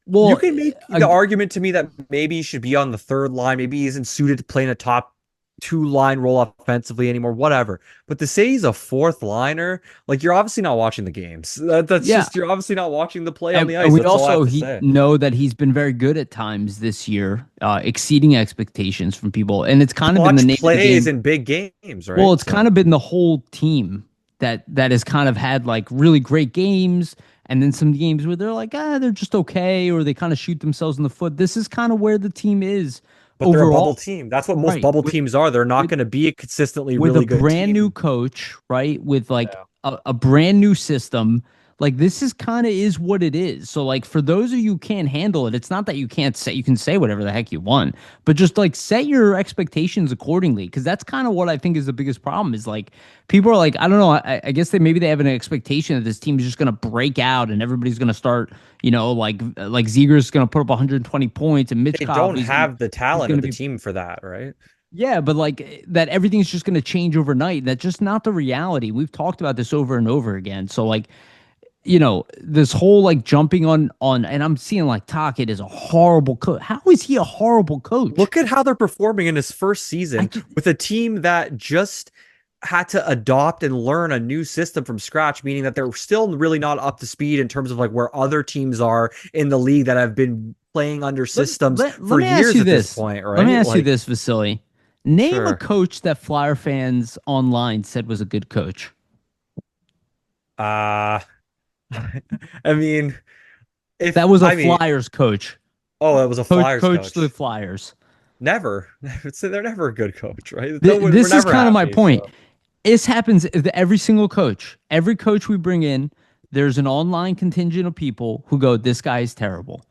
you well, can make the argument to me that maybe he should be on the third line. Maybe he isn't suited to play in a top two line role offensively anymore, whatever. But to say he's a fourth liner, like you're obviously not watching the games. That's yeah, just, you're obviously not watching the play on and the ice. we That's all I have also to he say. know that he's been very good at times this year, exceeding expectations from people, and it's kind of been the Clutch name of the plays game. in big games, Well, right? it's kind So of been the whole team that has kind of had like really great games and then some games where they're like, they're just okay, or they kind of shoot themselves in the foot. This is kind of where the team is but they're a bubble overall, team. That's what most right? bubble teams are. They're not With going to be a consistently with a really good brand new team. coach, right? With like Yeah. a brand new system. Like this is kind of is what it is. So like for those of you who can't handle it, it's not that you can't say you can say whatever the heck you want, but just like set your expectations accordingly. Cause that's kind of what I think is the biggest problem is like people are like, I don't know, I guess maybe they have an expectation that this team is just gonna break out and everybody's gonna start, like Zegras is gonna put up 120 points and They Michkov don't have the he's talent gonna of the be team for that, right? yeah, but like that everything's just going to change overnight. That's just not the reality. We've talked about this over and over again. So like, this whole like jumping on and I'm seeing like Tocchet is a horrible coach. How is he a horrible coach? Look at how they're performing in his first I season just, with a team that just had to adopt and learn a new system from scratch, meaning that they're still really not up to speed in terms of like where other teams are in the league that have been playing under let, systems let for me ask years you at this this. point, Let me right? ask you Like, this, Vasili. Name a sure. coach that Flyer fans online said was a good coach. Uh I mean, if That was a I mean, Flyers coach. oh, it was a Flyers Coach the coach. Flyers. Never. So they're never a good coach, right? No one, we're This is never kind of my happy. point. So This happens with every single coach. Every coach we bring in, there's an online contingent of people who go, "This guy is terrible."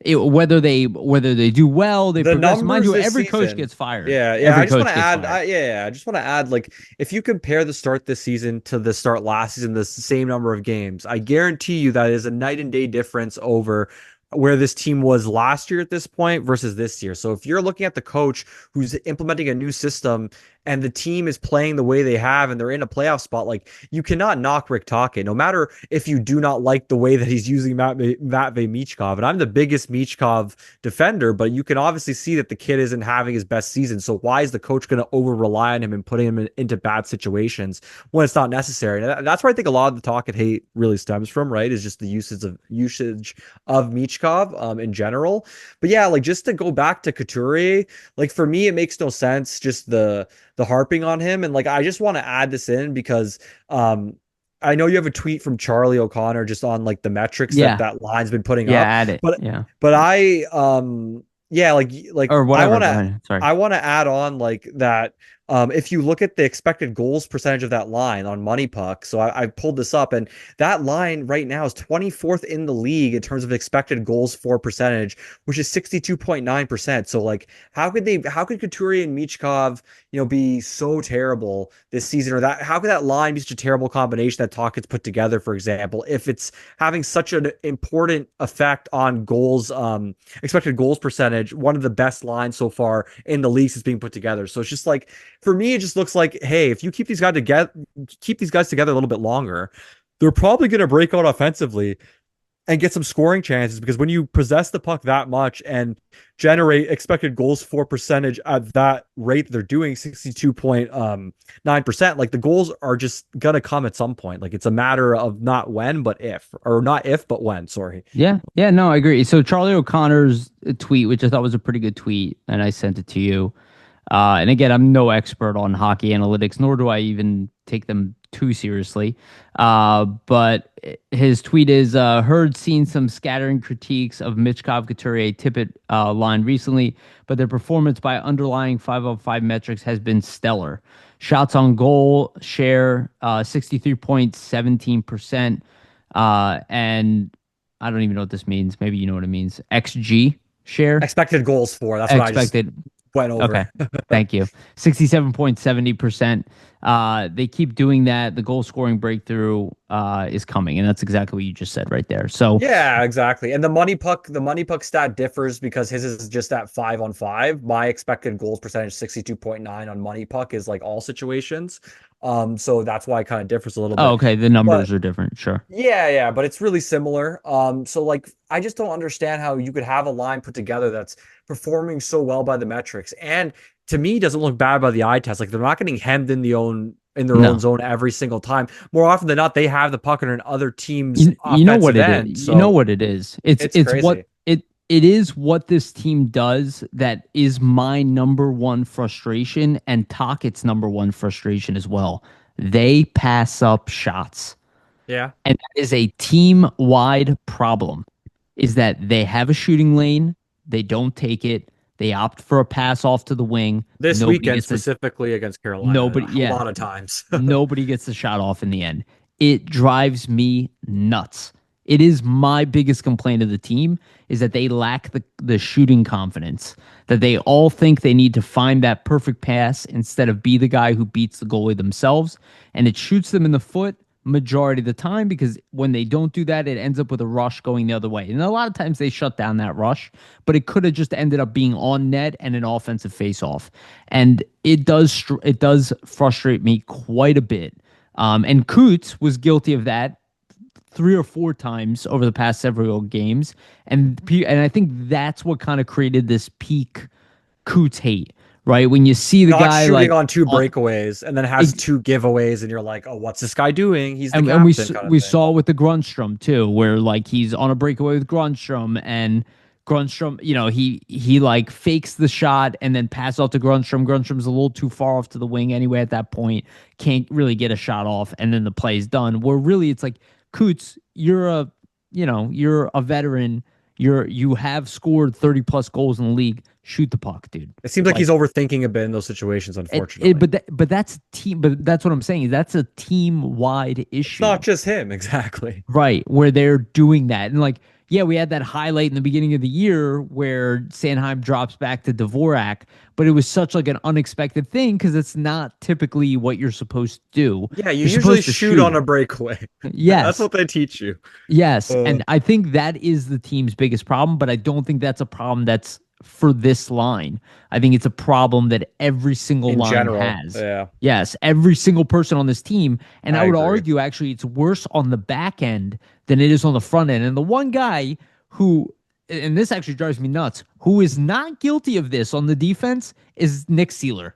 Whether they do well, they the progress. Mind numbers you, this every coach season. gets fired. Yeah, yeah. I Every just want coach to gets add. fired. I just want to add. Like, if you compare the start this season to the start last season, the same number of games, I guarantee you that is a night and day difference over where this team was last year at this point versus this year. So if you're looking at the coach who's implementing a new system and the team is playing the way they have and they're in a playoff spot, like you cannot knock Rick Tocchet, no matter if you do not like the way that he's using Matvey Michkov. And I'm the biggest Michkov defender, but you can obviously see that the kid isn't having his best season. So why is the coach going to over rely on him and putting him into bad situations when it's not necessary? And that's where I think a lot of the talk and hate really stems from, right? Is just the usage of Michkov in general. But yeah, like just to go back to Couturier, like for me, it makes no sense just the harping on him. And like I just want to add this in because I know you have a tweet from Charlie O'Connor just on like the metrics that Yeah, that line's been putting yeah, up. add it. But Yeah, I yeah, like or I whatever. want Go to ahead. Sorry. I want to add on like that if you look at the expected goals percentage of that line on Money Puck, so I pulled this up, and that line right now is 24th in the league in terms of expected goals for percentage, which is 62.9%. So like, how could Couturier and Michkov, be so terrible this season, or that how could that line be such a terrible combination that Talk gets put together, for example, if it's having such an important effect on goals, expected goals percentage, one of the best lines so far in the league is being put together. So it's just like for me, it just looks like, hey, if you keep these guys together a little bit longer, they're probably going to break out offensively and get some scoring chances because when you possess the puck that much and generate expected goals for percentage at that rate that they're doing 62.9%, like the goals are just gonna come at some point. Like it's a matter of not when, but if, or not if, but when, sorry. Yeah, yeah, no, I agree. So Charlie O'Connor's tweet, which I thought was a pretty good tweet, and I sent it to you. And again, I'm no expert on hockey analytics, nor do I even take them too seriously. But his tweet is heard, seen some scattering critiques of Michkov Couturier Tippett line recently, but their performance by underlying 505 metrics has been stellar. Shots on goal share 63.17%. And I don't even know what this means. Maybe you know what it means. XG share. Expected goals for, that's what I just Expected. went over. Okay. Thank you. 67.70%. They keep doing that. The goal scoring breakthrough is coming, and that's exactly what you just said right there. So Yeah, exactly. And the money puck stat differs because his is just at 5 on 5. My expected goals percentage 62.9 on money puck is like all situations. So that's why it kind of differs a little oh, bit. okay, the But numbers are different, sure. yeah, yeah, but it's really similar. So like I just don't understand how you could have a line put together that's performing so well by the metrics and to me doesn't look bad by the eye test. Like they're not getting hemmed in their own No. zone every single time. More often than not, they have the puck in other teams' You know what offensive it is. end. You know So what it is. It's it's it's what crazy. it is what this team does that is my number one frustration and Tockett's number one frustration as well. They pass up shots. Yeah. And that is a team-wide problem, is that they have a shooting lane, they don't take it, they opt for a pass off to the wing. This Nobody weekend gets a specifically against Carolina, nobody, a yeah, lot of times. nobody gets the shot off in the end. It drives me nuts. It is my biggest complaint of the team is that they lack the shooting confidence. That they all think they need to find that perfect pass instead of be the guy who beats the goalie themselves. And it shoots them in the foot majority of the time because when they don't do that, it ends up with a rush going the other way. And a lot of times they shut down that rush, but it could have just ended up being on net and an offensive face-off. And it does frustrate me quite a bit. And Coots was guilty of that 3 or 4 times over the past several games, and I think that's what kind of created this peak Coots hate, right? When you see the Not guy shooting like on two on, breakaways and then has two giveaways, and you're like, oh, what's this guy doing? He's the and captain, kind of we thing. saw with the Grunstrom too, where like he's on a breakaway with Grunstrom and Grunstrom, he like fakes the shot and then passes off to Grunstrom. Grunstrom's a little too far off to the wing anyway at that point, can't really get a shot off, and then the play's done. Where really it's like, Coots, you're a veteran. You have scored 30 plus goals in the league. Shoot the puck, dude. It seems like Like he's overthinking a bit in those situations, it unfortunately. but that's team. But that's what I'm saying. That's a team wide It's not issue. just him, exactly. Right, where they're doing that. And like, yeah, we had that highlight in the beginning of the year where Sanheim drops back to Dvorak, but it was such like an unexpected thing because it's not typically what you're supposed to do. Yeah, you You're usually supposed to shoot on shoot. a breakaway. That's Yes. what they teach you. Yes. Uh, And I think that is the team's biggest problem, but I don't think that's a problem that's for this line. I think it's a problem that every single in line general, has. yeah, Yes, every single person on this team. And I I would agree. argue actually it's worse on the back end than it is on the front end. And the one guy who, and this actually drives me nuts, who is not guilty of this on the defense is Nick Seeler.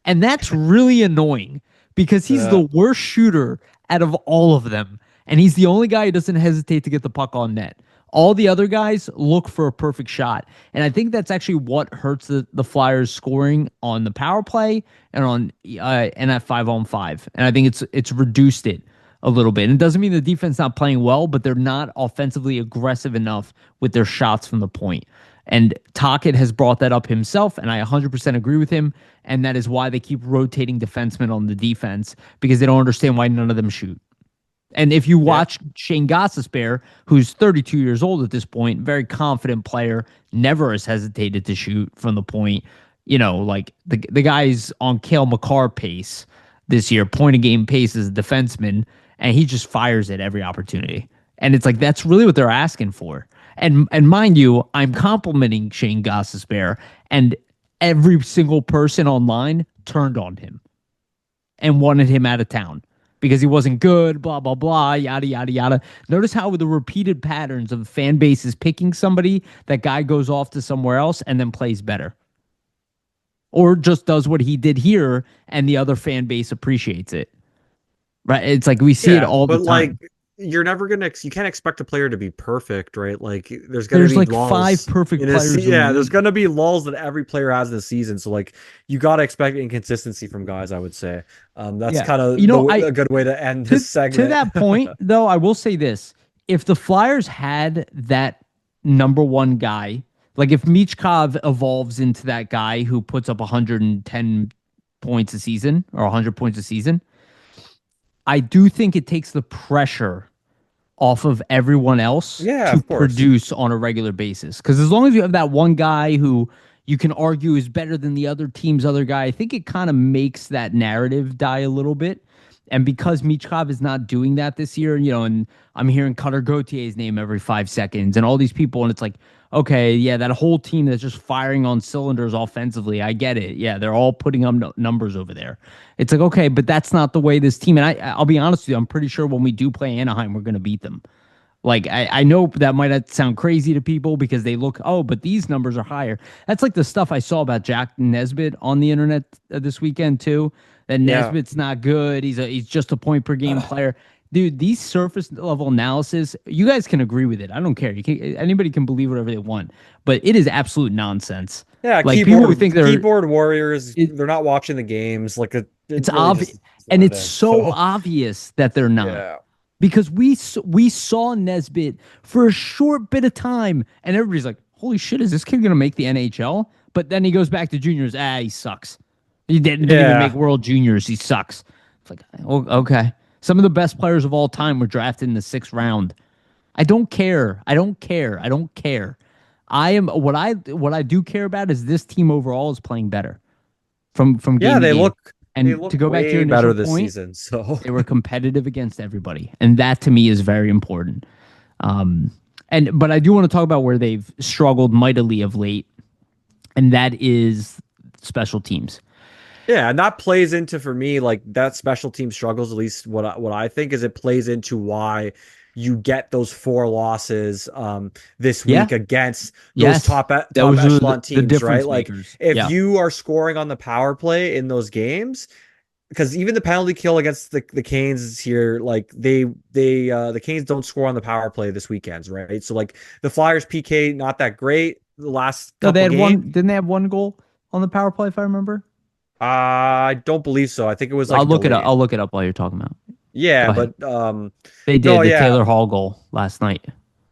And that's really annoying because he's Uh, the worst shooter out of all of them. And he's the only guy who doesn't hesitate to get the puck on net. All the other guys look for a perfect shot. And I think that's actually what hurts the Flyers scoring on the power play and at 5-on-5. And I think it's reduced it a little bit. And it doesn't mean the defense not playing well, but they're not offensively aggressive enough with their shots from the point. And Tocchet has brought that up himself, and I 100% agree with him. And that is why they keep rotating defensemen on the defense because they don't understand why none of them shoot. And if you yeah, watch Shane Gostisbehere, who's 32 years old at this point, very confident player, never has hesitated to shoot from the point. Like the guy's on Cale Makar pace this year, point of game pace as a defenseman, and he just fires at every opportunity. And it's like that's really what they're asking for. And mind you, I'm complimenting Shane Gostisbehere, and every single person online turned on him and wanted him out of town because he wasn't good, blah, blah, blah, yada, yada, yada. Notice how the repeated patterns of fan bases picking somebody, that guy goes off to somewhere else and then plays better. Or just does what he did here and the other fan base appreciates it. Right? It's like we see it yeah, all the but like time. you're never you can't expect a player to be perfect, right? Like there's gonna There's be like five lulls perfect in a players in the yeah, there's league. gonna be lulls that every player has in the season. So like you gotta expect inconsistency from guys, I would say. That's Yeah. kind You of know, I a good way to end to this to segment. that point though, I will say this. If the Flyers had that number one guy, like if Michkov evolves into that guy who puts up 110 points a season or 100 points a season, I do think it takes the pressure off of everyone else Yeah, to of course. produce on a regular basis. Because as long as you have that one guy who you can argue is better than the other team's other guy, I think it kind of makes that narrative die a little bit. And because Michkov is not doing that this year, and I'm hearing Cutter Gautier's name every 5 seconds and all these people, and it's like, okay, yeah, that whole team that's just firing on cylinders offensively, I get it. Yeah, they're all putting up numbers over there. It's like, okay, but that's not the way this team, and I'll be honest with you, I'm pretty sure when we do play Anaheim, we're going to beat them. Like I know that might not sound crazy to people because they look, oh, but these numbers are higher. That's like the stuff I saw about Jack Nesbitt on the internet this weekend too. That Yeah. Nesbitt's not good. He's just a point per game player. Dude, these surface level analysis, you guys can agree with it. I don't care. Anybody can believe whatever they want, but it is absolute nonsense. Yeah, Like people who think keyboard warriors, it, they're not watching the games. Like it it's really obvious, just is and what it it's is. so So obvious that they're not. yeah. Because we saw Nesbitt for a short bit of time, and everybody's like, "Holy shit, is this kid gonna make the NHL?" But then he goes back to juniors. He sucks. He didn't even make Yeah. World Juniors. He sucks. It's like, oh, okay. Some of the best players of all time were drafted in the 6th round. I don't care. I don't care. I don't care. I am what I do care about is this team overall is playing better from Yeah, game to game. they And look to go back to your way better initial this point, season. So they were competitive against everybody, and that to me is very important. Um, but I do want to talk about where they've struggled mightily of late, and that is special teams. yeah, and that plays into for me like that special team struggles. At least what I think is it plays into why you get those 4 losses this Yeah. week against those Yes. top Those are echelon the teams, right? difference Like makers. if Yeah. you are scoring on the power play in those games, because even the penalty kill against the Canes here, like the Canes don't score on the power play this weekend, right? So like the Flyers PK not that great the last No, they couple had games. one. Didn't they have one goal on the power play, if I remember? I don't believe so. I think it was I'll like look it up. delayed. I'll look it up while you're talking about it. Go Yeah, ahead. but They no, did the yeah. Taylor Hall goal last night.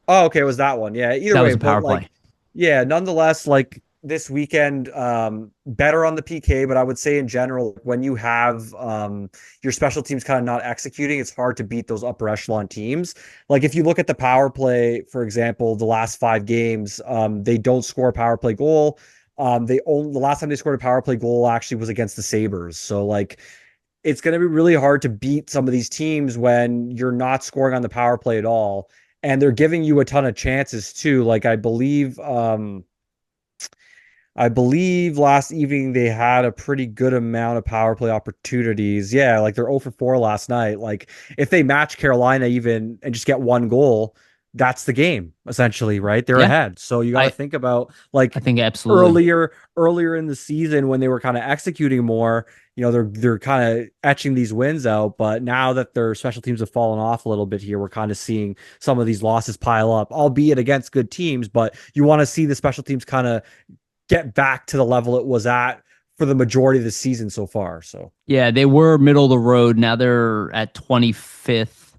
Oh, okay, it was that one. Yeah, either That was way, a but power play. like yeah, nonetheless, like this weekend, better on the PK, but I would say in general, when you have your special teams kind of not executing, it's hard to beat those upper echelon teams. Like if you look at the power play, for example, the last 5 games, they don't score a power play goal. The last time they scored a power play goal actually was against the Sabres. So like it's going to be really hard to beat some of these teams when you're not scoring on the power play at all, and they're giving you a ton of chances too. Like I believe last evening they had a pretty good amount of power play opportunities. Yeah, like they're 0 for 4 last night. Like if they match Carolina even and just get one goal, that's the game essentially, right? They're Yeah, ahead. So you got to I think about I like think absolutely. earlier in the season when they were kind of executing more, they're kind of etching these wins out, but now that their special teams have fallen off a little bit here, we're kind of seeing some of these losses pile up, albeit against good teams, but you want to see the special teams kind of get back to the level it was at for the majority of the season so far. So, Yeah, they were middle of the road. Now they're at 25th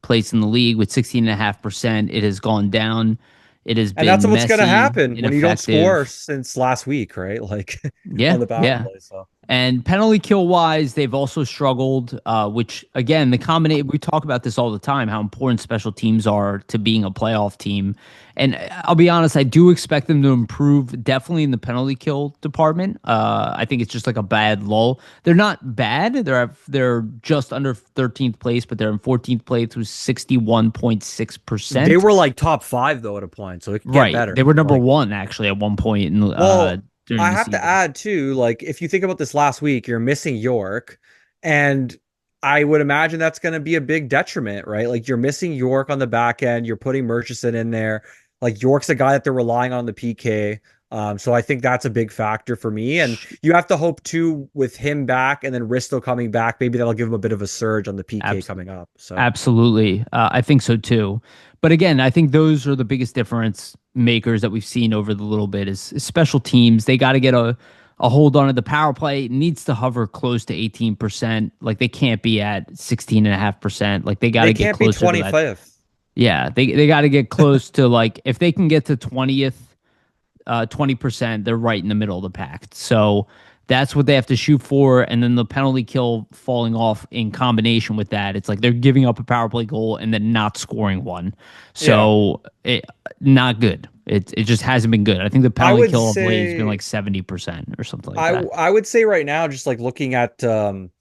place in the league with 16.5%. It has gone down. It has and that's been what's going to messy, happen when you don't score ineffective. since last week, right? Like on Yeah, the power yeah. play. So, And penalty kill wise, they've also struggled, which again, the combination, we talk about this all the time, how important special teams are to being a playoff team. And I'll be honest, I do expect them to improve definitely in the penalty kill department. I think it's just like a bad lull. They're not bad. They're just under 13th place, but they're in 14th place with they 61.6%. were like top 5 though at a point, so it could get Right. better. They were number Like, one actually at one point in well, during I the have to season. add too, like if you think about this last week, you're missing York, and I would imagine that's going to be a big detriment, right? Like you're missing York on the back end, you're putting Murchison in there. Like York's a guy that they're relying on the PK. So I think that's a big factor for me. And you have to hope too with him back and then Risto coming back, maybe that'll give him a bit of a surge on the PK Abs- coming up. So Absolutely. I think so too. But again, I think those are the biggest difference makers that we've seen over the little bit is special teams. They got to get a hold on it. The power play needs to hover close to 18%. Like they can't be at 16.5%. Like they got they to get can't be closer to that. 25th. Yeah, they got to get close to like if they can get to 20%, they're right in the middle of the pack. So that's what they have to shoot for. And then the penalty kill falling off in combination with that, it's like they're giving up a power play goal and then not scoring one. Yeah. So not good. It just hasn't been good. I think the I penalty would kill of late has been say like 70% or something like that. I would say right now, just looking at the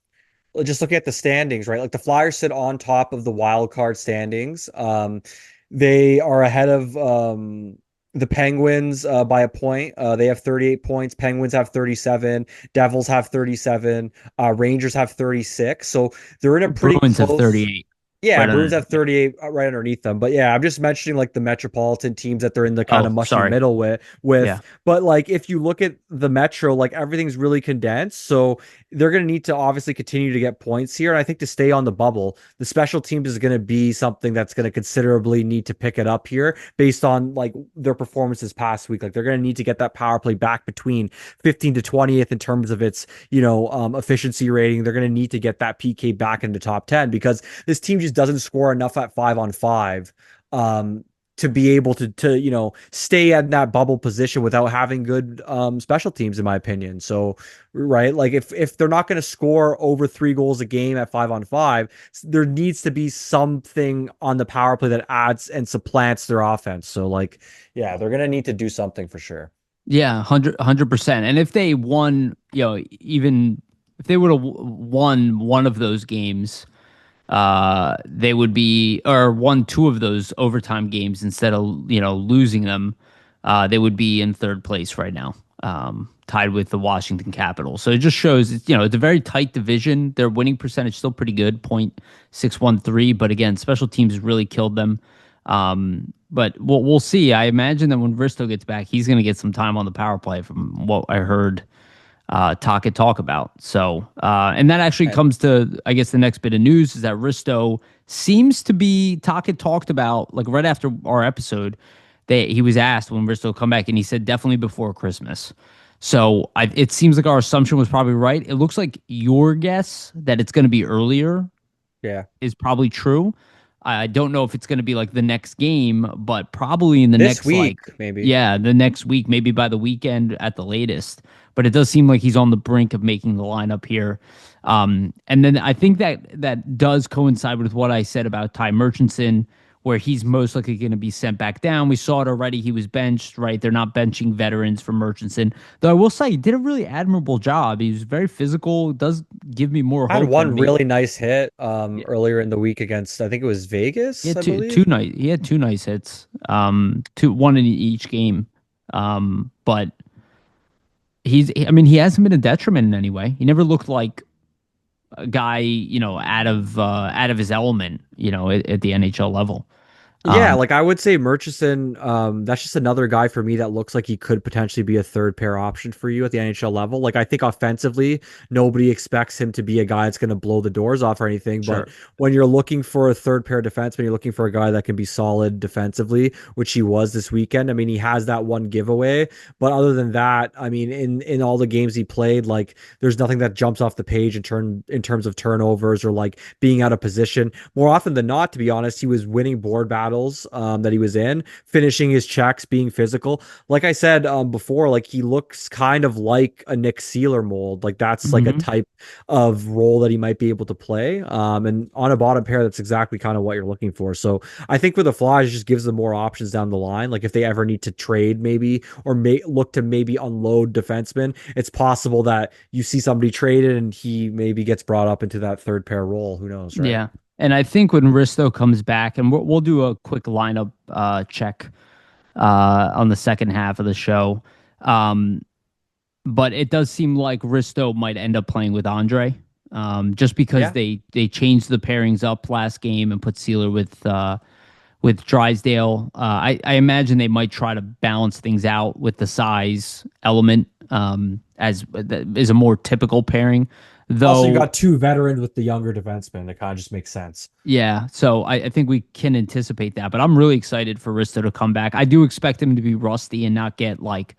standings, right? Like the Flyers sit on top of the wild card standings. They are ahead of the Penguins by a point. They have 38 points. Penguins have 37. Devils have 37. Rangers have 36. So they're in a pretty Bruins have close. 38 Yeah, right Bruins under. have 38 right underneath them. But yeah, I'm just mentioning like the metropolitan teams that they're in the kind Oh, of mushy sorry. middle with. Yeah. But like if you look at the metro, like everything's really condensed. So they're going to need to obviously continue to get points here. And I think to stay on the bubble, the special teams is going to be something that's going to considerably need to pick it up here based on like their performances past week. Like they're going to need to get that power play back between 15 to 20th in terms of its, efficiency rating. They're going to need to get that PK back into top 10 because this team just doesn't score enough at 5-on-5 um, to be able to stay at that bubble position without having good special teams, in my opinion. So right, like if they're not going to score over 3 goals a game at 5-on-5, there needs to be something on the power play that adds and supplants their offense. So like, yeah, they're gonna need to do something for sure. Yeah, 100%. And if they won, even if they would have won one of those games, they would be, or won two of those overtime games instead of, losing them, they would be in third place right now, tied with the Washington Capitals. So it just shows, it's a very tight division. Their winning percentage still pretty good, 0.613. But again, special teams really killed them. But we'll see. I imagine that when Risto gets back, he's going to get some time on the power play from what I heard talk about. So, and that actually And comes to, I guess, the next bit of news is that Risto seems to be talked about like right after our episode. He was asked when Risto will come back, and he said definitely before Christmas. So it seems like our assumption was probably right. It looks like your guess that it's going to be earlier yeah, is probably true. I don't know if it's going to be like the next game, but probably in the this next week maybe. the next week, maybe by the weekend at the latest. But it does seem like he's on the brink of making the lineup here. And then I think that does coincide with what I said about Ty Murchison, where he's most likely going to be sent back down. We saw it already. He was benched, right? They're not benching veterans for Murchison. Though I will say he did a really admirable job. He was very physical. Does give me more Had hope that one maybe. really nice hit Yeah, earlier in the week against, I think it was he Vegas, had I two believe. nice. He had two nice hits. One in each game. But I mean, he hasn't been a detriment in any way. He never looked like a guy, out of his element, at the NHL level. Yeah, Um, like I would say Murchison, that's just another guy for me that looks like he could potentially be a third pair option for you at the NHL level. Like I think offensively, nobody expects him to be a guy that's going to blow the doors off or anything. But sure. when you're looking for a third pair defenseman, you're looking for a guy that can be solid defensively, which he was this weekend. I mean, he has that one giveaway, but other than that, I mean, in all the games he played, like there's nothing that jumps off the page in terms of turnovers or like being out of position. More often than not, to be honest, he was winning board battles that he was in, finishing his checks, being physical. Like I said before, like he looks kind of like a Nick Seeler mold. Like that's like a Hmm. type of role that he might be able to play. And on a bottom pair, that's exactly kind of what you're looking for. So I think for the Flyers, it just gives them more options down the line. Like if they ever need to trade, maybe or look to maybe unload defensemen, it's possible that you see somebody traded and he maybe gets brought up into that third pair role. Who knows, right? Yeah. And I think when Risto comes back, and we'll do a quick lineup check on the second half of the show. Um, but it does seem like Risto might end up playing with Andre, just because Yeah. they changed the pairings up last game and put Sealer with Drysdale. I imagine they might try to balance things out with the size element, as is a more typical pairing. Also, you Though, got two veterans with the younger defenseman. That kind of just makes sense. yeah, so I think we can anticipate that. But I'm really excited for Risto to come back. I do expect him to be rusty and not get like,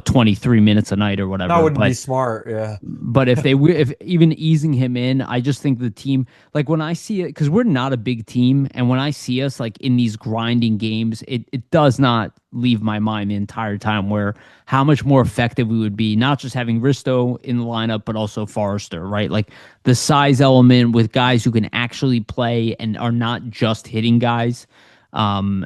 23 minutes a night or That whatever. wouldn't be But smart. Yeah. if even easing him in, I just think the team, like when I see it, because we're not a big team, and when I see us like in these grinding games, it does not leave my mind the entire time where how much more effective we would be, not just having Risto in the lineup, but also Forrester, right? Like the size element with guys who can actually play and are not just hitting guys.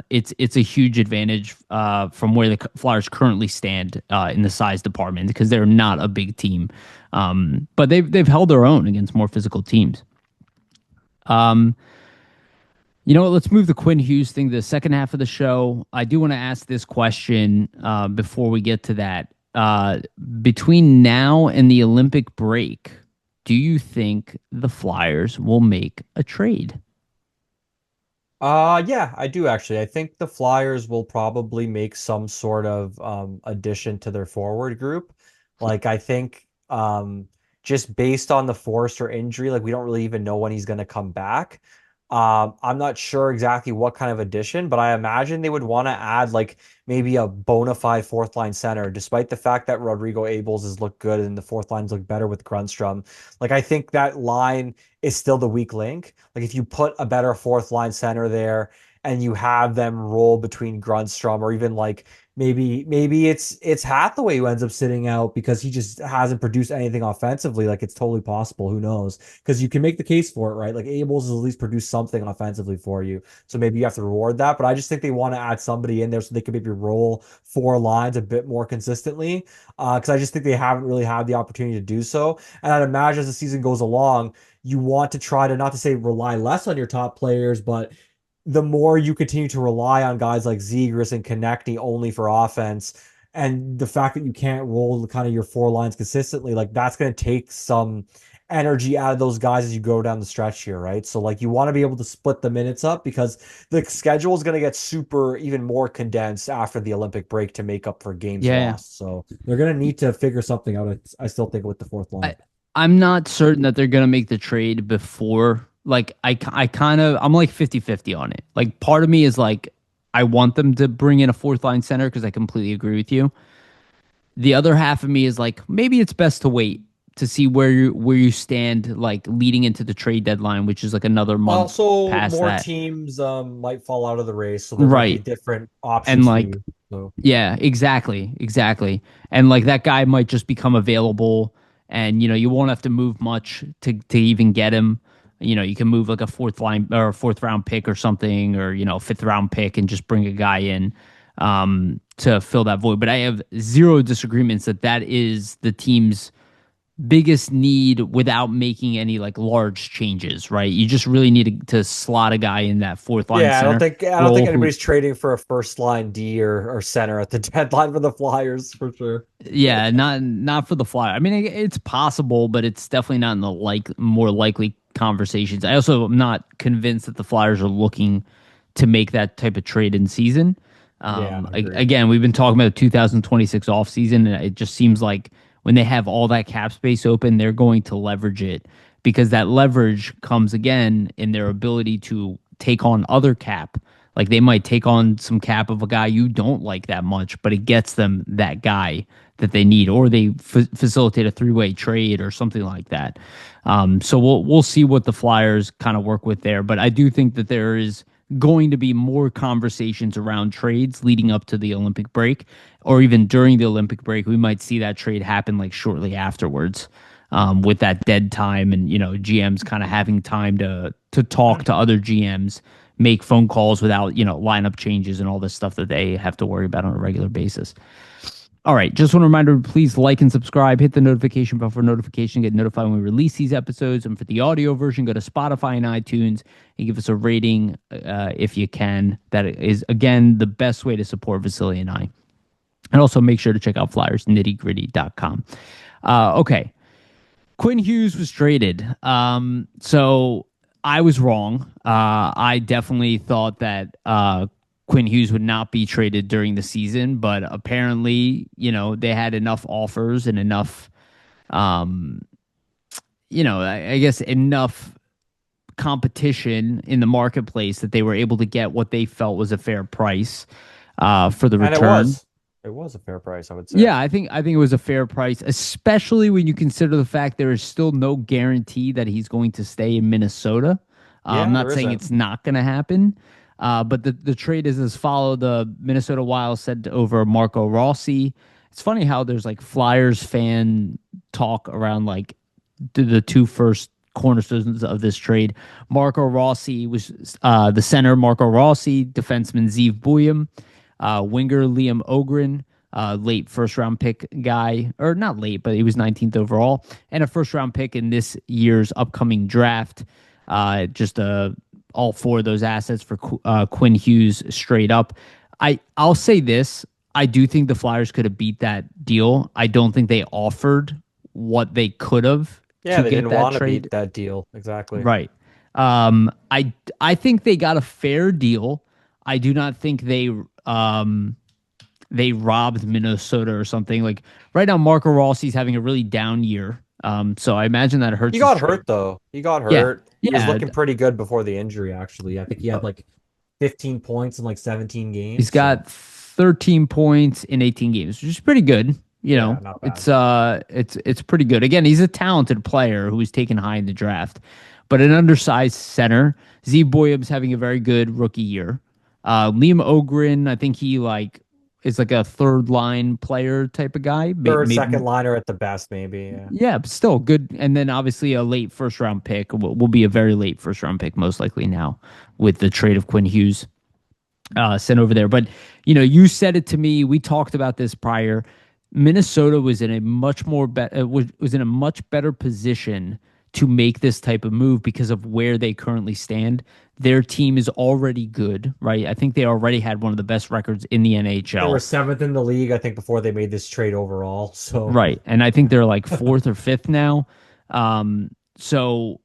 It's a huge advantage from where the Flyers currently stand in the size department because they're not a big team, but they've held their own against more physical teams. Um, you know what? Let's move the Quinn Hughes thing to the second half of the show. I do want to ask this question before we get to that. Between now and the Olympic break, do you think the Flyers will make a trade? Yeah, I do actually. I think the Flyers will probably make some sort of addition to their forward group. Like I think just based on the Forrester injury, like we don't really even know when he's going to come back. I'm not sure exactly what kind of addition, but I imagine they would want to add like maybe a bona fide fourth line center, despite the fact that Rodrigo Abels has looked good and the fourth lines look better with Grunstrom. Like I think that line is still the weak link. Like if you put a better fourth line center there and you have them roll between Grunstrom, or even like maybe it's Hathaway who ends up sitting out because he just hasn't produced anything offensively. Like it's totally possible. Who knows? Because you can make the case for it, right? Like Abel's has at least produced something offensively for you. So maybe you have to reward that. But I just think they want to add somebody in there so they can maybe roll four lines a bit more consistently. Because I just think they haven't really had the opportunity to do so. And I'd imagine as the season goes along, you want to try to, not to say rely less on your top players, but the more you continue to rely on guys like Zegras and Konechny only for offense, and the fact that you can't roll kind of your four lines consistently, like that's going to take some energy out of those guys as you go down the stretch here, right? So like you want to be able to split the minutes up because the schedule is going to get super even more condensed after the Olympic break to make up for games Yeah. lost. So they're going to need to figure something out. I still think with the fourth I, line. I'm not certain that they're gonna make the trade before. Like I kind of I'm like 50-50 on it. Like part of me is like I want them to bring in a fourth line center because I completely agree with you. The other half of me is like maybe it's best to wait to see where you stand like leading into the trade deadline, which is like another month Also, past more that. teams might fall out of the race, so there might be Right. different And options for like you. So yeah, exactly, exactly. And like that guy might just become available, and you won't have to move much to even get him. You can move like a fourth line or a fourth round pick or something, or fifth round pick, and just bring a guy in to fill that void. But I have zero disagreements that that is the team's biggest need without making any like large changes, right? You just really need to slot a guy in that fourth line yeah, center I don't think role who anybody's trading for a first line D or center at the deadline for the Flyers for sure. yeah, not for the Flyer. I mean, it's possible, but it's definitely not in the more likely conversations. I also am not convinced that the Flyers are looking to make that type of trade in season. Yeah, I agree. Again, we've been talking about the 2026 offseason, and it just seems like when they have all that cap space open, they're going to leverage it because that leverage comes again in their ability to take on other cap. Like they might take on some cap of a guy you don't like that much, but it gets them that guy that they need, or they facilitate a three-way trade or something like that. So we'll see what the Flyers kind of work with there, but I do think that there is going to be more conversations around trades leading up to the Olympic break, or even during the Olympic break. We might see that trade happen like shortly afterwards, with that dead time, and GMs kind of having time to talk to other GMs, make phone calls without lineup changes and all this stuff that they have to worry about on a regular basis. All right, just want to reminder, please like and subscribe, hit the notification bell for notification, get notified when we release these episodes. And for the audio version, go to Spotify and iTunes and give us a rating if you can. That is, again, the best way to support Vasili and I. And also make sure to check out flyersnittygritty.com. Okay, Quinn Hughes was traded. So I was wrong. I definitely thought that Quinn Hughes would not be traded during the season, but apparently, they had enough offers and enough, um, I guess enough competition in the marketplace that they were able to get what they felt was a fair price for the And return. it was a fair price, I would say. Yeah, I think it was a fair price, especially when you consider the fact there is still no guarantee that he's going to stay in Minnesota. I'm Yeah, not there saying isn't. it's not going to happen, but the trade is as follow. The Minnesota Wild sent over Marco Rossi. It's funny how there's like Flyers fan talk around like the two first cornerstones of this trade. Marco Rossi was the center, Marco Rossi, defenseman Zeev Buyam, winger Liam Ogren, late first round pick guy, or not late, but he was 19th overall, and a first round pick in this year's upcoming draft. Just all four of those assets for Quinn Hughes straight up. I'll say this. I do think the Flyers could have beat that deal. I don't think they offered what they could have Yeah, to they get didn't that want to trade. beat that deal. Exactly. Right. I think they got a fair deal. I do not think they robbed Minnesota or something. Like right now, Marco Rossi's having a really down year. So I imagine that He hurts his got trade. hurt though. He got Yeah. hurt. He was Yeah. looking pretty good before the injury, actually. I think he had like 15 points in like 17 He's games. So got 13 points in 18 games, which is pretty good. yeah, not bad. It's pretty good. Again, he's a talented player who was taken high in the draft, but an undersized center. Z Boyum's having a very good rookie year. Liam Ogren, I think he like is like a third line player type of guy. Third, Maybe, second liner at the best, maybe. Yeah. yeah, but still good. And then obviously a late first round pick will be a very late first round pick, most likely now with the trade of Quinn Hughes sent over there. But you said it to me. We talked about this prior. Minnesota was in a much more was in a much better position to make this type of move because of where they currently stand. Their team is already good, right? I think they already had one of the best records in the They were NHL. seventh in the league, I think, before they made this trade overall. So Right. And I think they're like fourth or fifth now. So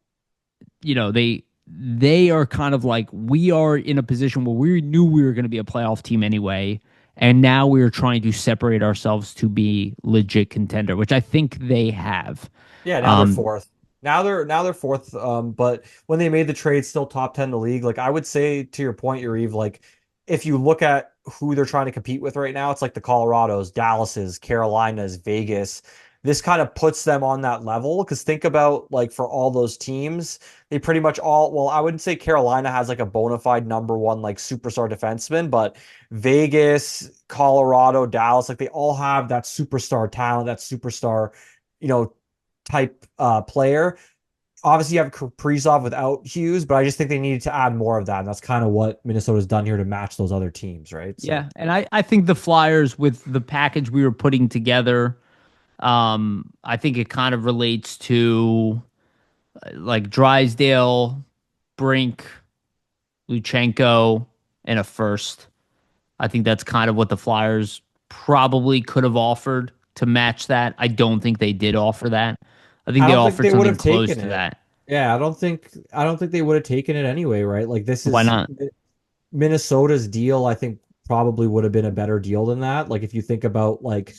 they are kind of like we are in a position where we knew we were going to be a playoff team anyway, and now we are trying to separate ourselves to be legit contender, which I think they have. yeah, now they're Um, fourth. Now they're fourth. But when they made the trade, still top 10 in the league. Like I would say to your point, Yariv, like if you look at who they're trying to compete with right now, it's like the Colorados, Dallases, Carolinas, Vegas. This kind of puts them on that level because think about like for all those teams, they pretty much all, well, I wouldn't say Carolina has like a bona fide number one like superstar defenseman, but Vegas, Colorado, Dallas, like they all have that superstar talent, that superstar, you know, type player. Obviously, you have Kaprizov without Hughes, but I just think they needed to add more of that. And that's kind of what Minnesota's done here to match those other teams, right? So yeah, and I think the Flyers with the package we were putting together, I think it kind of relates to like Drysdale, Brink, Luchenko, and a first. I think that's kind of what the Flyers probably could have offered to match that. I don't think they did offer that. I think I they don't think offered they would something have close taken to it. that. Yeah, I don't think they would have taken it anyway, right? Like this Why is not? Minnesota's deal, I think probably would have been a better deal than that. Like if you think about like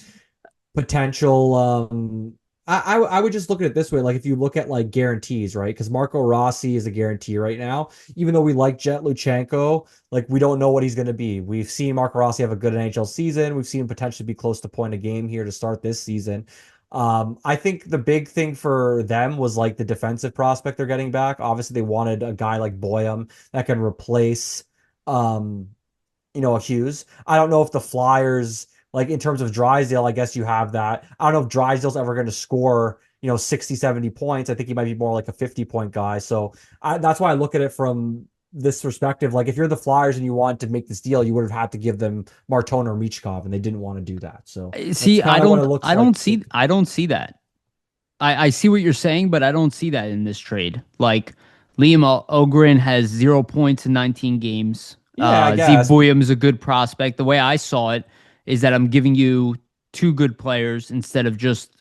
potential I would just look at it this way, like if you look at like guarantees, right? Because Marco Rossi is a guarantee right now. Even though we like Jet Luchenko, like we don't know what he's going to be. We've seen Marco Rossi have a good NHL season. We've seen him potentially be close to point a game here to start this season. I think the big thing for them was like the defensive prospect they're getting back. Obviously, they wanted a guy like Boyum that can replace um a Hughes. I don't know if the Flyers, like in terms of Drysdale, I guess you have that. I don't know if Drysdale's ever going to score, 60, 70 points. I think he might be more like a 50-point guy. So that's why I look at it from this perspective. Like if you're the Flyers and you want to make this deal, you would have had to give them Martone or Michkov, and they didn't want to do that. So that's See, I kind of what don't it looks I like. don't see I don't see that. I see what you're saying, but I don't see that in this trade. Like Liam Ogren has 0 points in 19 games. Yeah, I Zeev guess. Boyum is a good prospect. The way I saw it is that I'm giving you two good players instead of just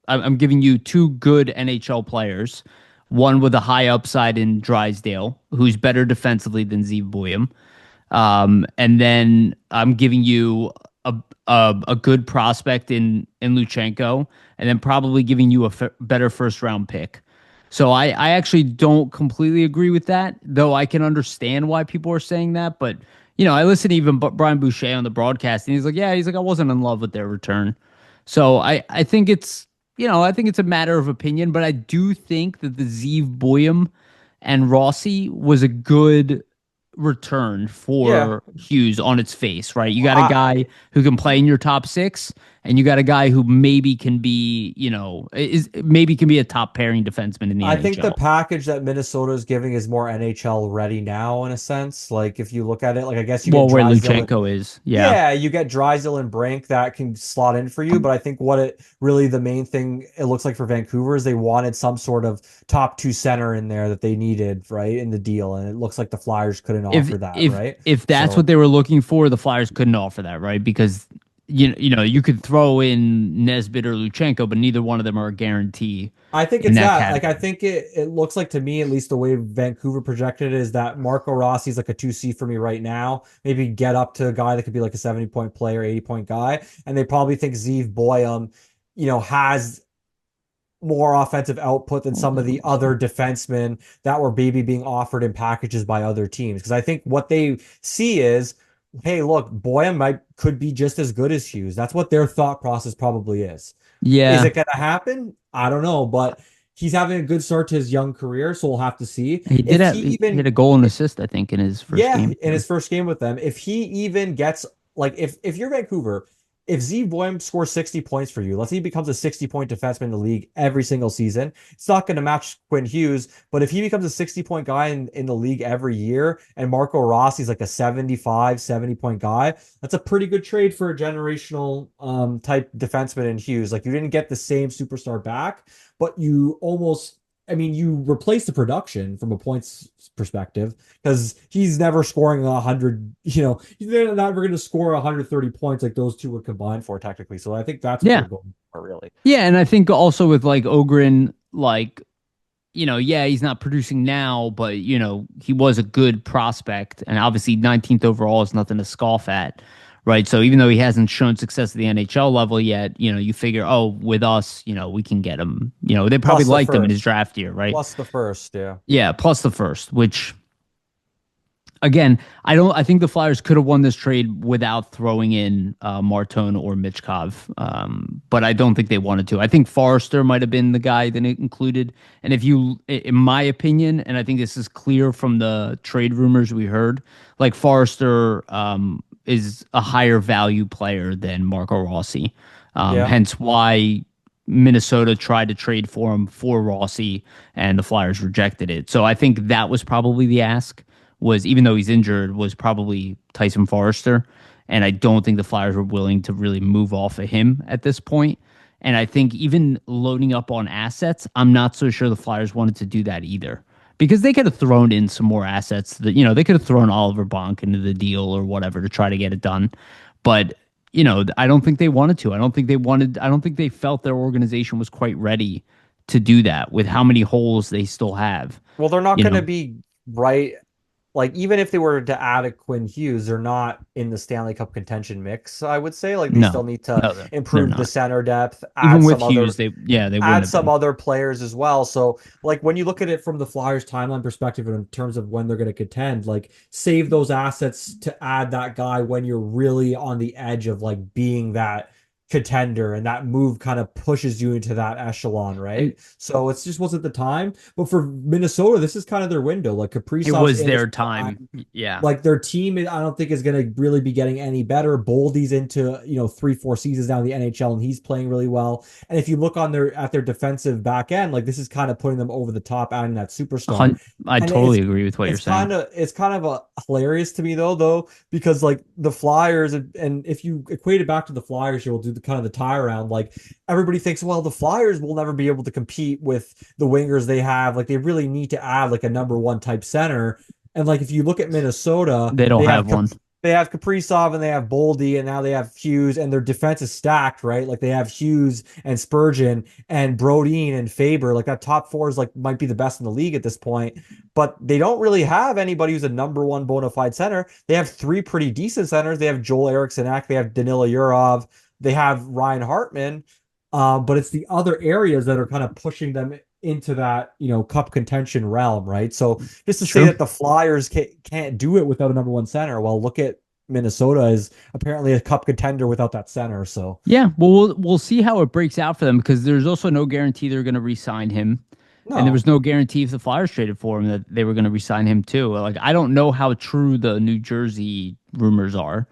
I'm giving you two good NHL players, one with a high upside in Drysdale, who's better defensively than Zeev Boyum. And then I'm giving you a good prospect in Luchenko, and then probably giving you a better first round pick. So I actually don't completely agree with that, though I can understand why people are saying that. But I listened to even Brian Boucher on the broadcast, and he's like I wasn't in love with their return. So I think I think it's a matter of opinion, but I do think that the Zeev Boyum and Rossi was a good return Yeah. for Hughes on its face, right? You got a I, guy who can play in your top six, and you got a guy who maybe can be, maybe can be a top pairing defenseman in the I think the NHL. package that Minnesota is giving is more NHL ready now in a sense. Like if you look at it, like I guess you get Well, where Drysdale and Luchenko is, yeah, yeah, you get Drysdale and Brink that can slot in for you. But I think what it really the main thing it looks like for Vancouver is they wanted some sort of top two center in there that they needed, right, in the deal. And it looks like the Flyers couldn't if offer that, if right? if that's what So they were looking for, the Flyers couldn't offer that, right? Because you could throw in Nesbitt or Luchenko, but neither one of them are a guarantee I think in it's that that. Like I category. think it looks like to me, at least the way Vancouver projected it, is that Marco Rossi's like a 2C for me right now. Maybe get up to a guy that could be like a 70-point player, 80-point guy. And they probably think Zeev Boyum, has more offensive output than some of the other defensemen that were maybe being offered in packages by other teams. Because I think what they see is, hey, look, Boyum could be just as good as Hughes. That's what their thought process probably is. Is Yeah, it going to happen? I don't know, but he's having a good start to his young career, so we'll have to see He did if have he he had even a goal and assist, I think, in his first yeah, game. in his first game with them, if he even gets like if you're Vancouver, if Z Boym scores 60 points for you, let's say he becomes a 60-point defenseman in the league every single season. It's not going to match Quinn Hughes, but if he becomes a 60-point guy in the league every year and Marco Rossi's like a 75, 70-point guy, that's a pretty good trade for a generational type defenseman in Hughes. Like you didn't get the same superstar back, but you almost I mean, you replace the production from a points perspective because he's never scoring 100. He's never going to score 130 points like those two would combine for technically. So I think that's what they're Yeah. going for, really. Yeah, and I think also with like Ogren, like, yeah, he's not producing now, but he was a good prospect, and obviously 19th overall is nothing to scoff at, right? So even though he hasn't shown success at the NHL level yet, you figure, oh, with us, we can get him. They probably Plus the liked him in his first. draft year, right? Plus the first, yeah. Yeah, plus the first, which again, I think the Flyers could have won this trade without throwing in Martone or Michkov, but I don't think they wanted to. I think Forrester might have been the guy that it included. And if you, in my opinion, and I think this is clear from the trade rumors we heard, like Forrester is a higher value player than Marco Rossi. Yeah. Hence why Minnesota tried to trade for him for Rossi, and the Flyers rejected it. So I think that was probably the ask, was, even though he's injured, was probably Tyson Forrester. And I don't think the Flyers were willing to really move off of him at this point. And I think even loading up on assets, I'm not so sure the Flyers wanted to do that either. Because they could have thrown in some more assets that, they could have thrown Oliver Bonk into the deal or whatever to try to get it done. But, I don't think they wanted to. I don't think they felt their organization was quite ready to do that with how many holes they still have. Well, they're not You going to know, be right. Like even if they were to add a Quinn Hughes, they're not in the Stanley Cup contention mix. I would say like they still no, need to no, they're improve the not. center depth, Even with Hughes, they wouldn't add have some been. other players as well. So like when you look at it from the Flyers timeline perspective in terms of when they're going to contend, like save those assets to add that guy when you're really on the edge of like being that contender, and that move kind of pushes you into that echelon, And right? So it's just wasn't the time. But for Minnesota, this is kind of their window. Like it Kaprizov's was in his their time. Yeah. like their team, I don't think is going to really be getting any better. Boldy's into 3-4 seasons now in the NHL, and he's playing really well. And if you look on their defensive back end, like this is kind of putting them over the top, adding that superstar. I And totally agree with what you're saying. it's kind of a hilarious to me though, because like the Flyers, and if you equate it back to the Flyers, you'll do the kind of the tie around. Like everybody thinks, well, the Flyers will never be able to compete with the wingers they have. Like they really need to add like a number one type center. And like if you look at Minnesota, They don't have one. they have Kaprizov and they have Boldy and now they have Hughes, and their defense is stacked, right? Like they have Hughes and Spurgeon and Brodin and Faber. Like that top four is like might be the best in the league at this point, but they don't really have anybody who's a number one bona fide center. They have three pretty decent centers. They have Joel Eriksson Ek, they have Danila Yurov, they have Ryan Hartman. But it's the other areas that are kind of pushing them into that cup contention realm, right? So just to say that the Flyers can't do it without a number one center, well, look at Minnesota is apparently a cup contender without that center. So Yeah, well, we'll see how it breaks out for them, because there's also no guarantee they're going to re-sign him. And there no, was no guarantee if the Flyers traded for him that they were going to re-sign him too. Like, I don't know how true the New Jersey rumors are.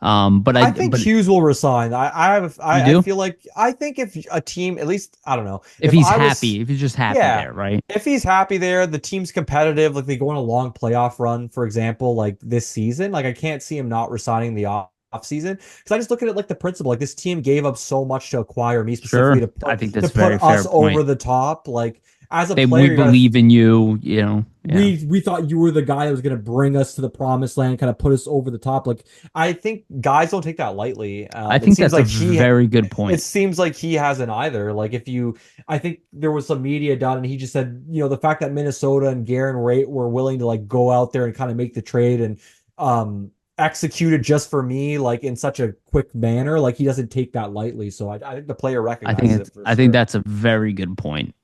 But I think Hughes will resign. I do? feel like I think if a team, at least I don't know, If he's happy, if he's just happy yeah, there, right? if he's happy there, the team's competitive, like they go on a long playoff run, for example, like this season, like I can't see him not resigning the off season, because I just look at it like the principle, like this team gave up so much to acquire me specifically Sure. I think that's a to put very fair us over point. the top. Like as a We player, believe in you, Yeah. we thought you were the guy that was going to bring us to the promised land, kind of put us over the top. Like I think guys don't take that lightly. I It think seems that's a like very good it point. seems like he hasn't either. Like I think there was some media done, and he just said, the fact that Minnesota and Garen Rate were willing to like go out there and kind of make the trade and execute it just for me, like in such a quick manner, like he doesn't take that lightly. So I think the player recognizes it for I think sure. that's a very good point.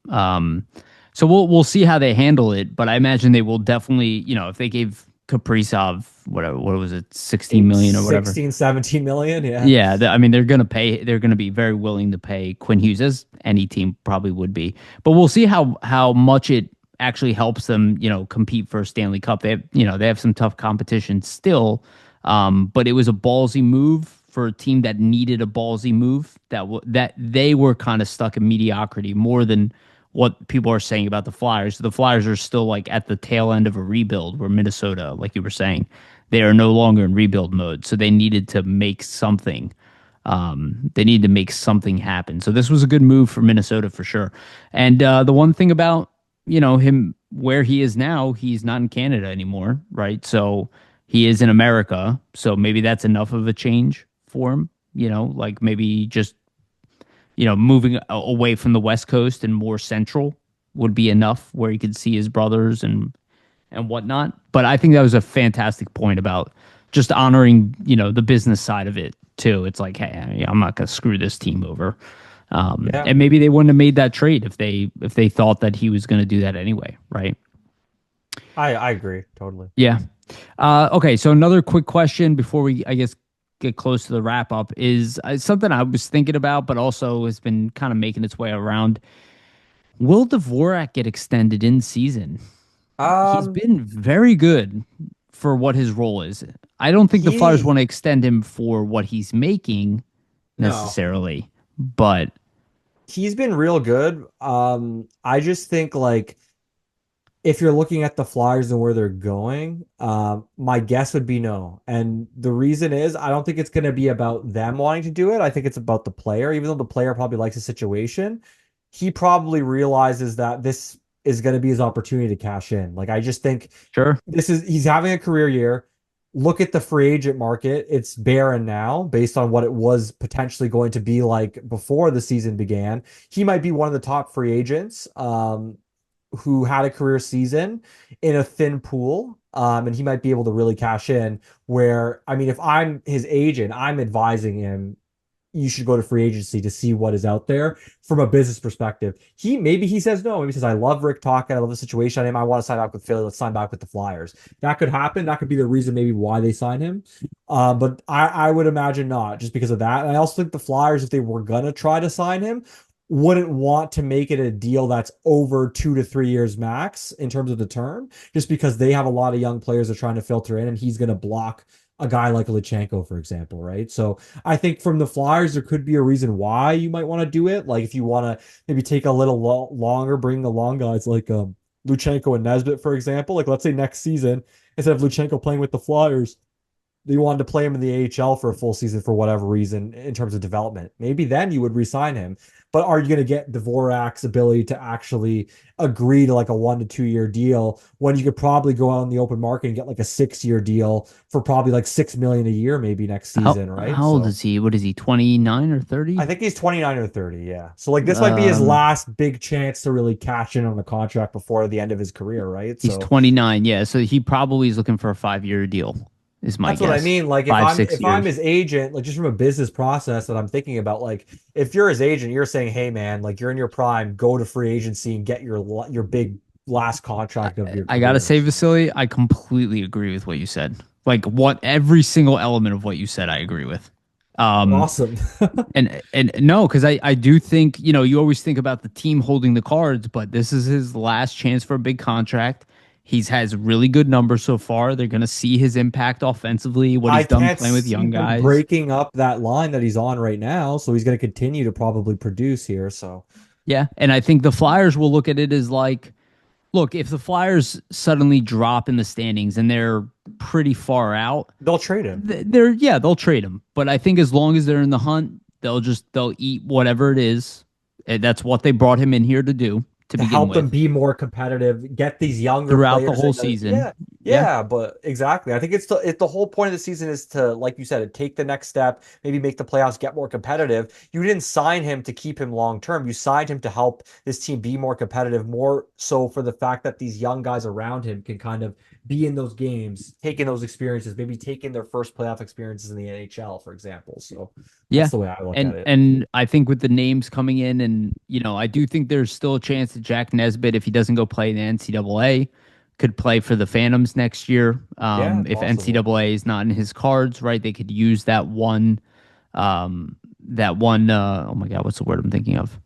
So we'll see how they handle it, but I imagine they will definitely, if they gave Kaprizov, whatever, what was it, 16 Eight, million or whatever. 16, 17 million. Yeah. Yeah, I mean, they're going to be very willing to pay Quinn Hughes, as any team probably would be. But we'll see how much it actually helps them, compete for a Stanley Cup. They have some tough competition still, but it was a ballsy move for a team that needed a ballsy move, that they were kind of stuck in mediocrity more than what people are saying about the Flyers. The Flyers are still like at the tail end of a rebuild, where Minnesota, like you were saying, they are no longer in rebuild mode. So they needed to make something. They needed to make something happen. So this was a good move for Minnesota for sure. And the one thing about him, where he is now, he's not in Canada anymore, right? So he is in America. So maybe that's enough of a change for him. Like maybe just moving away from the West Coast and more central would be enough, where he could see his brothers and whatnot. But I think that was a fantastic point about just honoring, the business side of it too. It's like, hey, I'm not going to screw this team over. Yeah. And maybe they wouldn't have made that trade if they thought that he was going to do that anyway, right? I agree totally. Yeah. Okay. So another quick question before we, I guess, get close to the wrap up is something I was thinking about, but also has been kind of making its way around. Will Dvorak get extended in season? He's Um, been very good for what his role is. I don't think the Flyers he want to extend him for what he's making no, necessarily, but he's been real good. I just think like if you're looking at the Flyers and where they're going, my guess would be no. And the reason is I don't think it's going to be about them wanting to do it. I think it's about the player, even though the player probably likes the situation. He probably realizes that this is going to be his opportunity to cash in. Like I just think sure. he's having a career year. Look at the free agent market. It's barren now based on what it was potentially going to be like before the season began. He might be one of the top free agents. Who had a career season in a thin pool. And he might be able to really cash in. Where, I mean, if I'm his agent, I'm advising him, you should go to free agency to see what is out there from a business perspective. Maybe he says no. Maybe he says, I love Rick Tocchet. I love the situation. I want to sign back with Philly. Let's sign back with the Flyers. That could happen. That could be the reason maybe why they sign him. But I would imagine not, just because of that. And I also think the Flyers, if they were gonna try to sign him, wouldn't want to make it a deal that's over 2 to 3 years max in terms of the term, just because they have a lot of young players they're trying to filter in, and he's going to block a guy like Luchenko, for example, right? So I think from the Flyers, there could be a reason why you might want to do it. Like if you want to maybe take a little longer, bring the long guys like Luchenko and Nesbitt, for example. Like let's say next season, instead of Luchenko playing with the Flyers, they wanted to play him in the AHL for a full season for whatever reason in terms of development. Maybe then you would re-sign him. But are you going to get Dvorak's ability to actually agree to like a 1 to 2 year deal when you could probably go out in the open market and get like a 6 year deal for probably like 6 million a year maybe next season, right? How old is he? What is he, 29 or 30? I think he's 29 or 30, yeah. So like this might be his Um, last big chance to really cash in on the contract before the end of his career, right? he's So 29. Yeah. So he probably is looking for a 5 year deal, is my that's what I guess. mean. Like if Five, I'm six if I'm years. his agent, like just from a business process that I'm thinking about, like if you're his agent, you're saying, hey man, like you're in your prime, go to free agency and get your big last contract of your I gotta career. say, Vasily, I completely agree with what you said. Like what every single element of what you said, I agree with. Um, Awesome. and no, because I do think, you always think about the team holding the cards, but this is his last chance for a big contract. He's has really good numbers so far. They're gonna see his impact offensively, what I he's done can't playing with see young them guys. breaking up that line that he's on right now, so he's going to continue to probably produce here. So Yeah, and I think the Flyers will look at it as like, look, if the Flyers suddenly drop in the standings and they're pretty far out, they'll trade him they'll trade him. But I think as long as they're in the hunt, they'll eat whatever it is. And that's what they brought him in here to do to to begin help them with be more competitive, get these younger throughout the players whole in season. Yeah, yeah, but exactly. I think it's the whole point of the season is to, like you said, take the next step, maybe make the playoffs, get more competitive. You didn't sign him to keep him long term. You signed him to help this team be more competitive, more so for the fact that these young guys around him can kind of be in those games, taking those experiences, maybe taking their first playoff experiences in the NHL, for example. So yeah. that's the way I look at And it. and I think with the names coming in, and I do think there's still a chance that Jack Nesbitt, if he doesn't go play in the NCAA, could play for the Phantoms next year. Yeah, If possible. NCAA is not in his cards, right? They could use that one. Oh my God, what's the word I'm thinking of?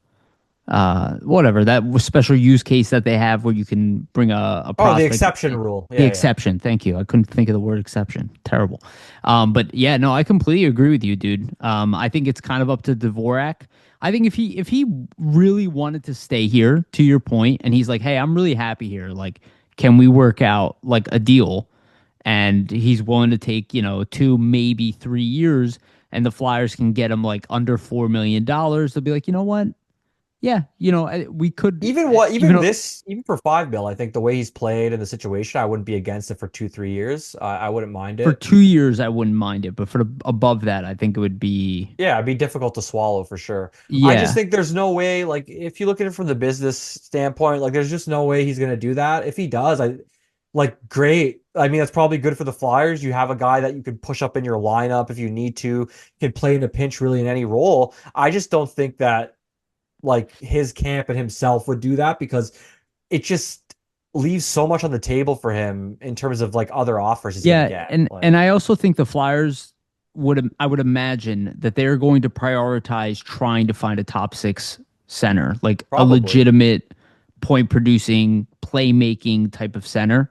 Whatever that special use case that they have where you can bring a Oh, the prospect. exception rule. The Yeah, yeah. exception. Thank you. I couldn't think of the word exception. Terrible. But yeah, no, I completely agree with you, dude. I think it's kind of up to Dvorak. I think if he really wanted to stay here, to your point, and he's like, hey, I'm really happy here. Like, can we work out like a deal? And he's willing to take, 2, maybe 3 years, and the Flyers can get him like under $4 million. They'll be like, you know what? Yeah, we could even though Even for 5 mil, I think the way he's played in the situation, I wouldn't be against it for 2, 3 years. I wouldn't mind for it. 2 years I wouldn't mind it, but for above that, I think it would be Yeah, it'd be difficult to swallow for sure. I just yeah. think there's no way, like, if you look at it from the business standpoint, like, there's just no way he's gonna do that. If he does, great. I mean, that's probably good for the Flyers. You have a guy that you can push up in your lineup if you need to, can play in a pinch really in any role. I just don't think that like his camp and himself would do that because it just leaves so much on the table for him in terms of like other offers he's gonna Yeah, get. and Like I also think the Flyers I would imagine that they're going to prioritize trying to find a top six center, like a probably. legitimate point producing, playmaking type of center.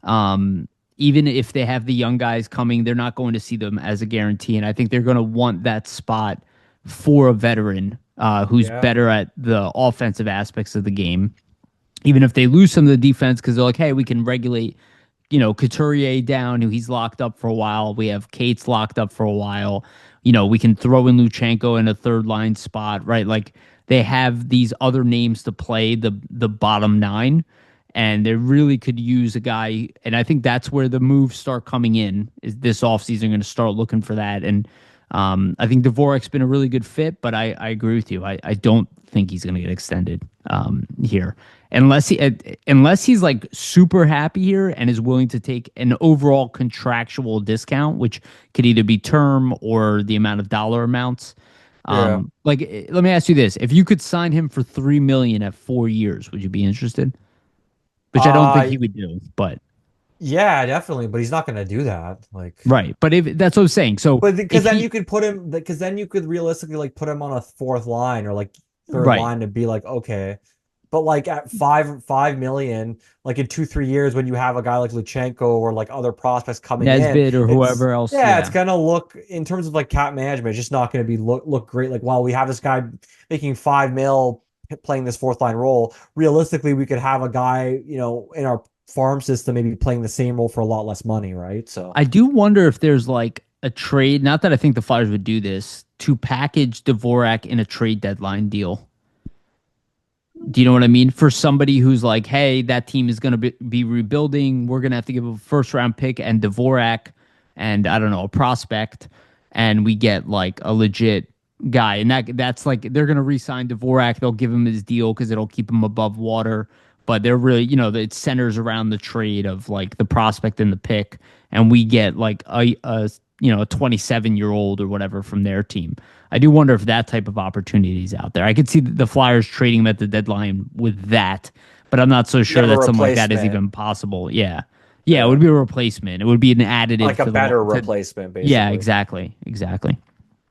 Um, Even if they have the young guys coming, they're not going to see them as a guarantee. And I think they're going to want that spot for a veteran who's Yeah. better at the offensive aspects of the game. Even if they lose some of the defense, because they're like, hey, we can regulate, Couturier down, who he's locked up for a while. We have Cates locked up for a while. We can throw in Luchenko in a third line spot, right? Like they have these other names to play the bottom nine, and they really could use a guy. And I think that's where the moves start coming in. Is this offseason going to start looking for that? And I think Dvorak's been a really good fit, but I agree with you. I don't think he's going to get extended here unless he's like super happy here and is willing to take an overall contractual discount, which could either be term or the amount of dollar amounts. Yeah. Let me ask you this: if you could sign him for $3 million at 4 years, would you be interested? Which I don't think Uh he would do, but yeah, definitely, but he's not gonna do that. Like right. But if that's what I'm saying, so but because if then you he could put him because then you could realistically like put him on a fourth line or like third right, line and be like, okay. But like at 5 million, like in 2, 3 years, when you have a guy like Luchenko or like other prospects coming in, Nesbitt or whoever else, it's yeah. gonna look in terms of like cap management, it's just not gonna be look great. Like, wow, we have this guy making 5 mil playing this fourth line role. Realistically, we could have a guy, in our farm system maybe playing the same role for a lot less money, right? So I do wonder if there's like a trade. Not that I think the Flyers would do this to package Dvorak in a trade deadline deal. Do you know what I mean? For somebody who's like, hey, that team is going to be rebuilding. We're going to have to give a first round pick and Dvorak and I don't know, a prospect. And we get like a legit guy. And that's like, they're going to re sign Dvorak. They'll give him his deal because it'll keep him above water. But they're really, it centers around the trade of like the prospect and the pick. And we get like a 27-year-old or whatever from their team. I do wonder if that type of opportunity is out there. I could see the Flyers trading him at the deadline with that, but I'm not so you sure have a that something like that is replacement. even possible. Yeah. Yeah, it would Yeah. be a replacement. It would be an additive Like a to better to replacement, yeah, basically. exactly. Exactly.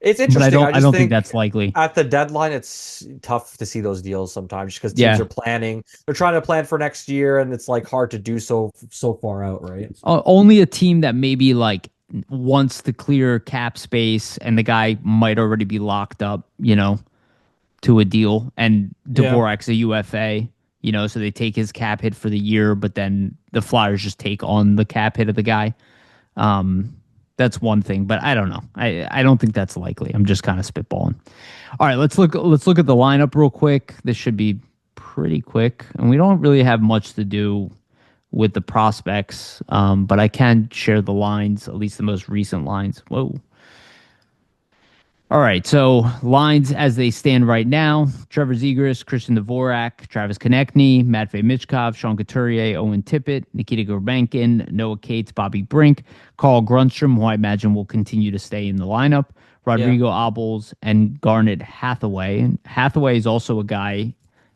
It's But I interesting. don't I I just don't think think that's likely. at the deadline, it's tough to see those deals sometimes because teams are Yeah. planning. They're trying to plan for next year, and it's like hard to do so far out, right? Only a team that maybe like wants to clear cap space and the guy might already be locked up, to a deal, and Yeah. Dvorak's a UFA, so they take his cap hit for the year, but then the Flyers just take on the cap hit of the guy. Um, that's one thing, but I don't know. I don't think that's likely. I'm just kind of spitballing. All right, let's look at the lineup real quick. This should be pretty quick, and we don't really have much to do with the prospects, but I can share the lines, at least the most recent lines. Whoa. All right, so lines as they stand right now: Trevor Zegras, Christian Dvorak, Travis Konechny, Matvey Michkov, Sean Couturier, Owen Tippett, Nikita Gorbankin, Noah Cates, Bobby Brink, Carl Grundstrom, who I imagine will continue to stay in the lineup, Yeah. Rodrigo Abels, and Garnet Hathaway. And Hathaway is also a guy.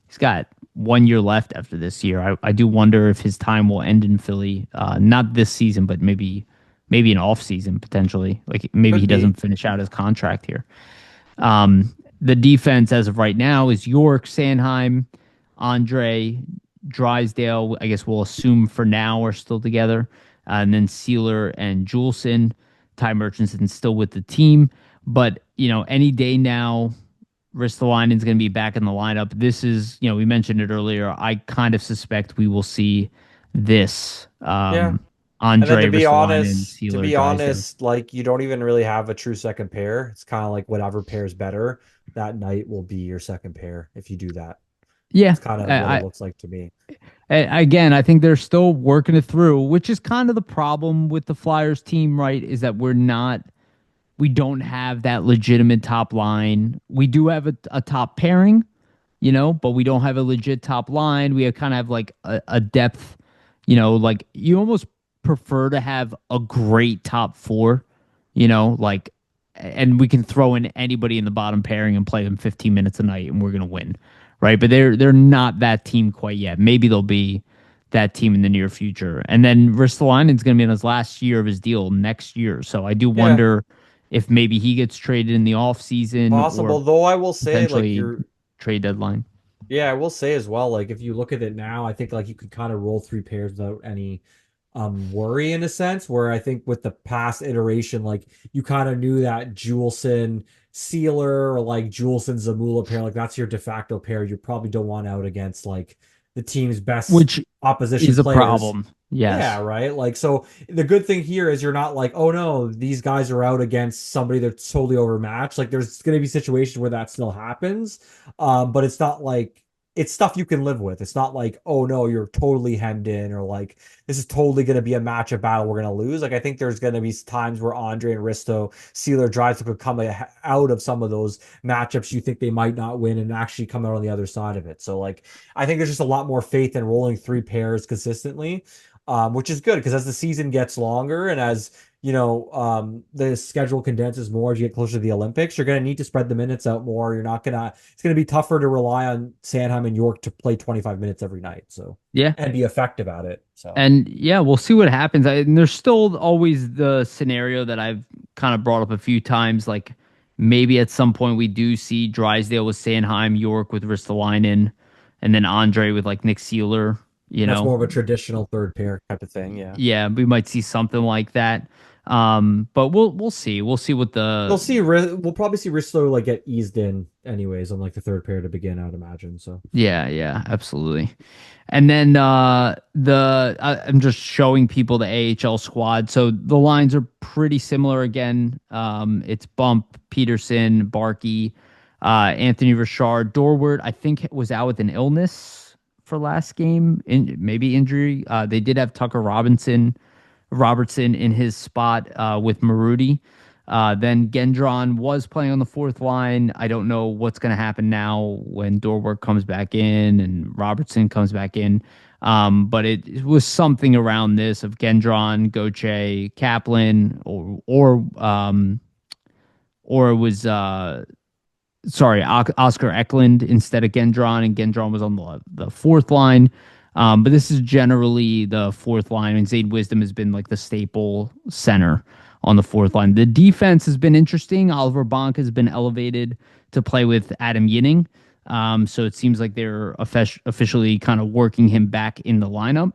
He's got 1 year left after this year. I do wonder if his time will end in Philly. Not this season, but maybe an off season potentially. Like maybe he Could be. doesn't finish out his contract here. The defense as of right now is York, Sanheim, Andre, Drysdale. I guess we'll assume for now are still together, and then Sealer and Juleson. Ty Murchison's still with the team, but any day now, Ristolainen's going to be back in the lineup. This is, we mentioned it earlier. I kind of suspect we will see this. Yeah. And then Andre Ristolainen, to Sealer, be Drysdale. honest, like you don't even really have a true second pair. It's kind of like whatever pair's better that night will be your second pair if you do that. Yeah, It's kind of what it I, looks like to me. again, I think they're still working it through, which is kind of the problem with the Flyers team, right? Is that we don't have that legitimate top line. We do have a top pairing, but we don't have a legit top line. We kind of have like a depth, like you almost prefer to have a great top four, like, and we can throw in anybody in the bottom pairing and play them 15 minutes a night and we're gonna win, right? But they're not that team quite yet. Maybe they'll be that team in the near future. And then Ristolainen's gonna be in his last year of his deal next year, so I do Yeah, wonder if maybe he gets traded in the off season or possible. Though I will say, like potentially you're, trade deadline. yeah, I will say as well, like if you look at it now, I think like you could kind of roll three pairs without any worry in a sense, where I think with the past iteration, like you kind of knew that Juleson Sealer or like Juleson Zamula pair, like that's your de facto pair. You probably don't want out against like the team's best Which opposition is a players. problem. Yeah, Yes. right. Like, so the good thing here is you're not like, oh no, these guys are out against somebody that's totally overmatched. Like, there's going to be situations where that still happens. But it's not like it's stuff you can live with. It's not like, oh no, you're totally hemmed in or like this is totally going to be a matchup battle we're going to lose. Like, I think there's going to be times where Andre and Risto, Sealer, Drives could come out of some of those matchups you think they might not win and actually come out on the other side of it. So, like, I think there's just a lot more faith in rolling three pairs consistently, which is good because as the season gets longer and as the schedule condenses more as you get closer to the Olympics, you're going to need to spread the minutes out more. You're not going to, it's going to be tougher to rely on Sanheim and York to play 25 minutes every night. So, Yeah. and be effective at it. So, And yeah, we'll see what happens. And there's still always the scenario that I've kind of brought up a few times. Like maybe at some point we do see Drysdale with Sanheim, York with Ristolainen, and then Andre with like Nick Sealer, you that's know. more of a traditional third pair type of thing. Yeah. Yeah, we might see something like that. But we'll see. We'll see what the We'll probably see Risto like get eased in anyways on like the third pair to begin, I would imagine. So, yeah, absolutely. And then I'm just showing people the AHL squad. So the lines are pretty similar again. It's Bump, Peterson, Barkey, Anthony Richard, Dorward. I think was out with an illness for last game, maybe injury. They did have Tucker Robertson in his spot with Marudi. Then Gendron was playing on the fourth line. I don't know what's going to happen now when Dorwork comes back in and Robertson comes back in. But it was something around this of Gendron, Goche, Kaplan, or it was sorry, Oscar Eklund instead of Gendron, and Gendron was on the fourth line. But this is generally the fourth line, and Zayd Wisdom has been like the staple center on the fourth line. The defense has been interesting. Oliver Bonk has been elevated to play with Adam Yinning. So it seems like they're officially kind of working him back in the lineup,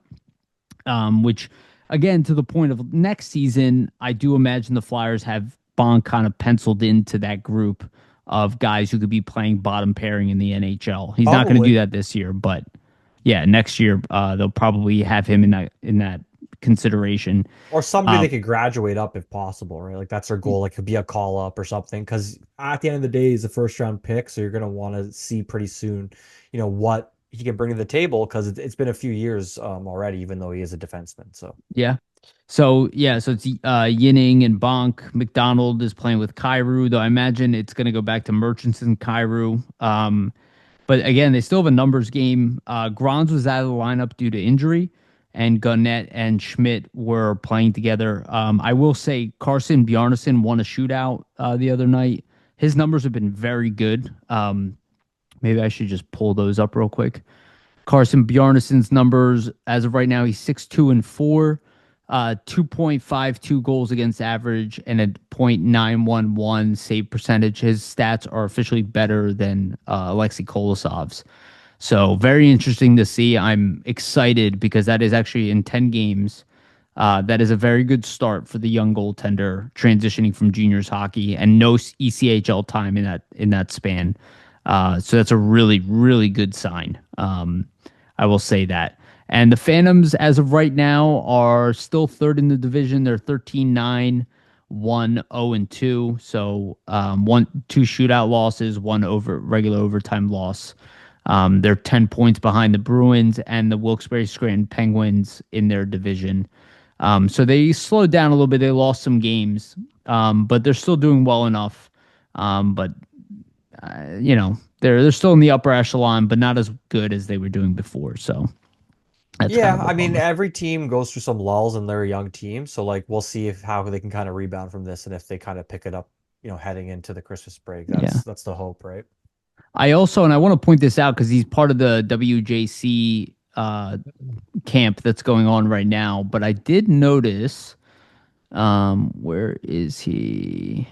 which, again, to the point of next season, I do imagine the Flyers have Bonk kind of penciled into that group of guys who could be playing bottom pairing in the NHL. He's not going to do probably. that this year, but yeah, next year they'll probably have him in that consideration. Or somebody Um, they could graduate up if possible, right? Like that's their goal. Like could be a call up or something. Because at the end of the day, he's a first round pick, so you're gonna want to see pretty soon, what he can bring to the table. Because it's been a few years already, even though he is a defenseman. So yeah. So it's Yinning and Bonk. McDonald is playing with Kyrou, though I imagine it's going to go back to Murchison, Kyrou. But again, they still have a numbers game. Gronz was out of the lineup due to injury, and Gunnett and Schmidt were playing together. I will say Carson Bjarnason won a shootout the other night. His numbers have been very good. Maybe I should just pull those up real quick. Carson Bjarnason's numbers as of right now, he's 6-2-4, 2.52 goals against average, and a .911 save percentage. His stats are officially better than Alexei Kolosov's. So very interesting to see. I'm excited because that is actually in 10 games. That is a very good start for the young goaltender transitioning from juniors hockey, and no ECHL time in that span. So that's a really, really good sign. I will say that. And the Phantoms, as of right now, are still third in the division. They're 13-9, 1-0-2. So 2 shootout losses, 1 regular overtime loss. They're 10 points behind the Bruins and the Wilkes-Barre Scranton Penguins in their division. So they slowed down a little bit. They lost some games, but they're still doing well enough. But they're still in the upper echelon, but not as good as they were doing before. So that's yeah, kind of I mean, every team goes through some lulls and they're a young team. So like we'll see how they can kind of rebound from this and if they kind of pick it up, heading into the Christmas break. That's the hope, right? I want to point this out because he's part of the WJC camp that's going on right now. But I did notice, where is he?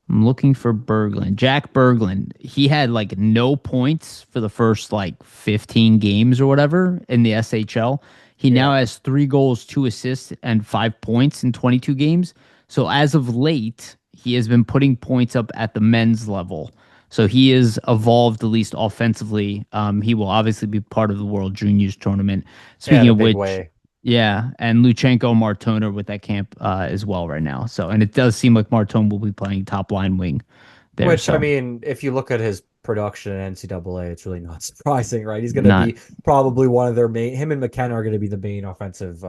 I'm looking for Berglund. Jack Berglund. He had like no points for the first like 15 games or whatever in the SHL. He now has 3 goals, 2 assists, and 5 points in 22 games. So as of late, he has been putting points up at the men's level. So he has evolved at least offensively. He will obviously be part of the World Juniors tournament. Speaking of which, yeah, and Luchenko and Martone are with that camp as well right now. So, and it does seem like Martone will be playing top line wing there. Which, so. I mean, if you look at his production in NCAA, it's really not surprising, right? He's going to be probably one of their main. Him and McKenna are going to be the main offensive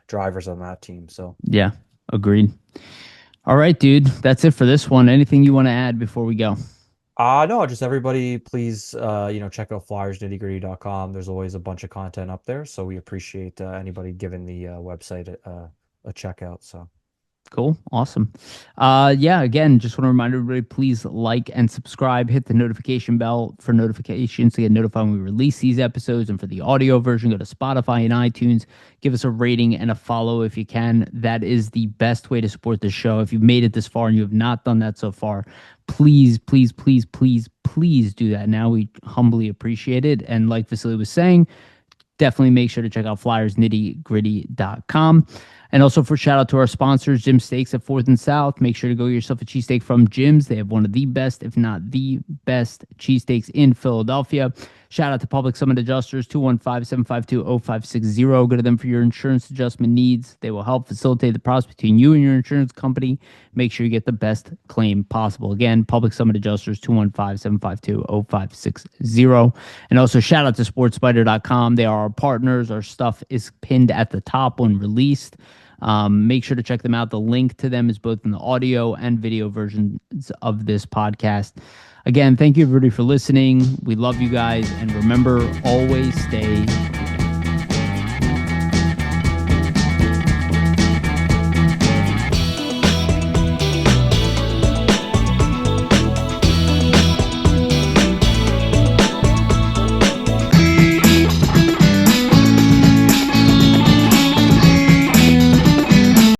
drivers on that team. So, yeah, agreed. All right, dude, that's it for this one. Anything you want to add before we go? No, just everybody, please, check out flyersnittygritty.com. There's always a bunch of content up there, so we appreciate anybody giving the website a check out. So cool, awesome. Again, just want to remind everybody, please like and subscribe. Hit the notification bell for notifications to get notified when we release these episodes. And for the audio version, go to Spotify and iTunes. Give us a rating and a follow if you can. That is the best way to support the show. If you've made it this far and you have not done that so far, please, please, please, please, please do that. Now we humbly appreciate it. And like Vasili was saying, definitely make sure to check out flyersnittygritty.com. And also for shout out to our sponsors, Jim Steaks at 4th and South. Make sure to go get yourself a cheesesteak from Jim's. They have one of the best, if not the best, cheesesteaks in Philadelphia. Shout out to Public Summit Adjusters, 215-752-0560. Go to them for your insurance adjustment needs. They will help facilitate the process between you and your insurance company. Make sure you get the best claim possible. Again, Public Summit Adjusters, 215-752-0560. And also shout out to sportspider.com. They are our partners. Our stuff is pinned at the top when released. Make sure to check them out. The link to them is both in the audio and video versions of this podcast. Again, thank you everybody for listening. We love you guys. And remember, always stay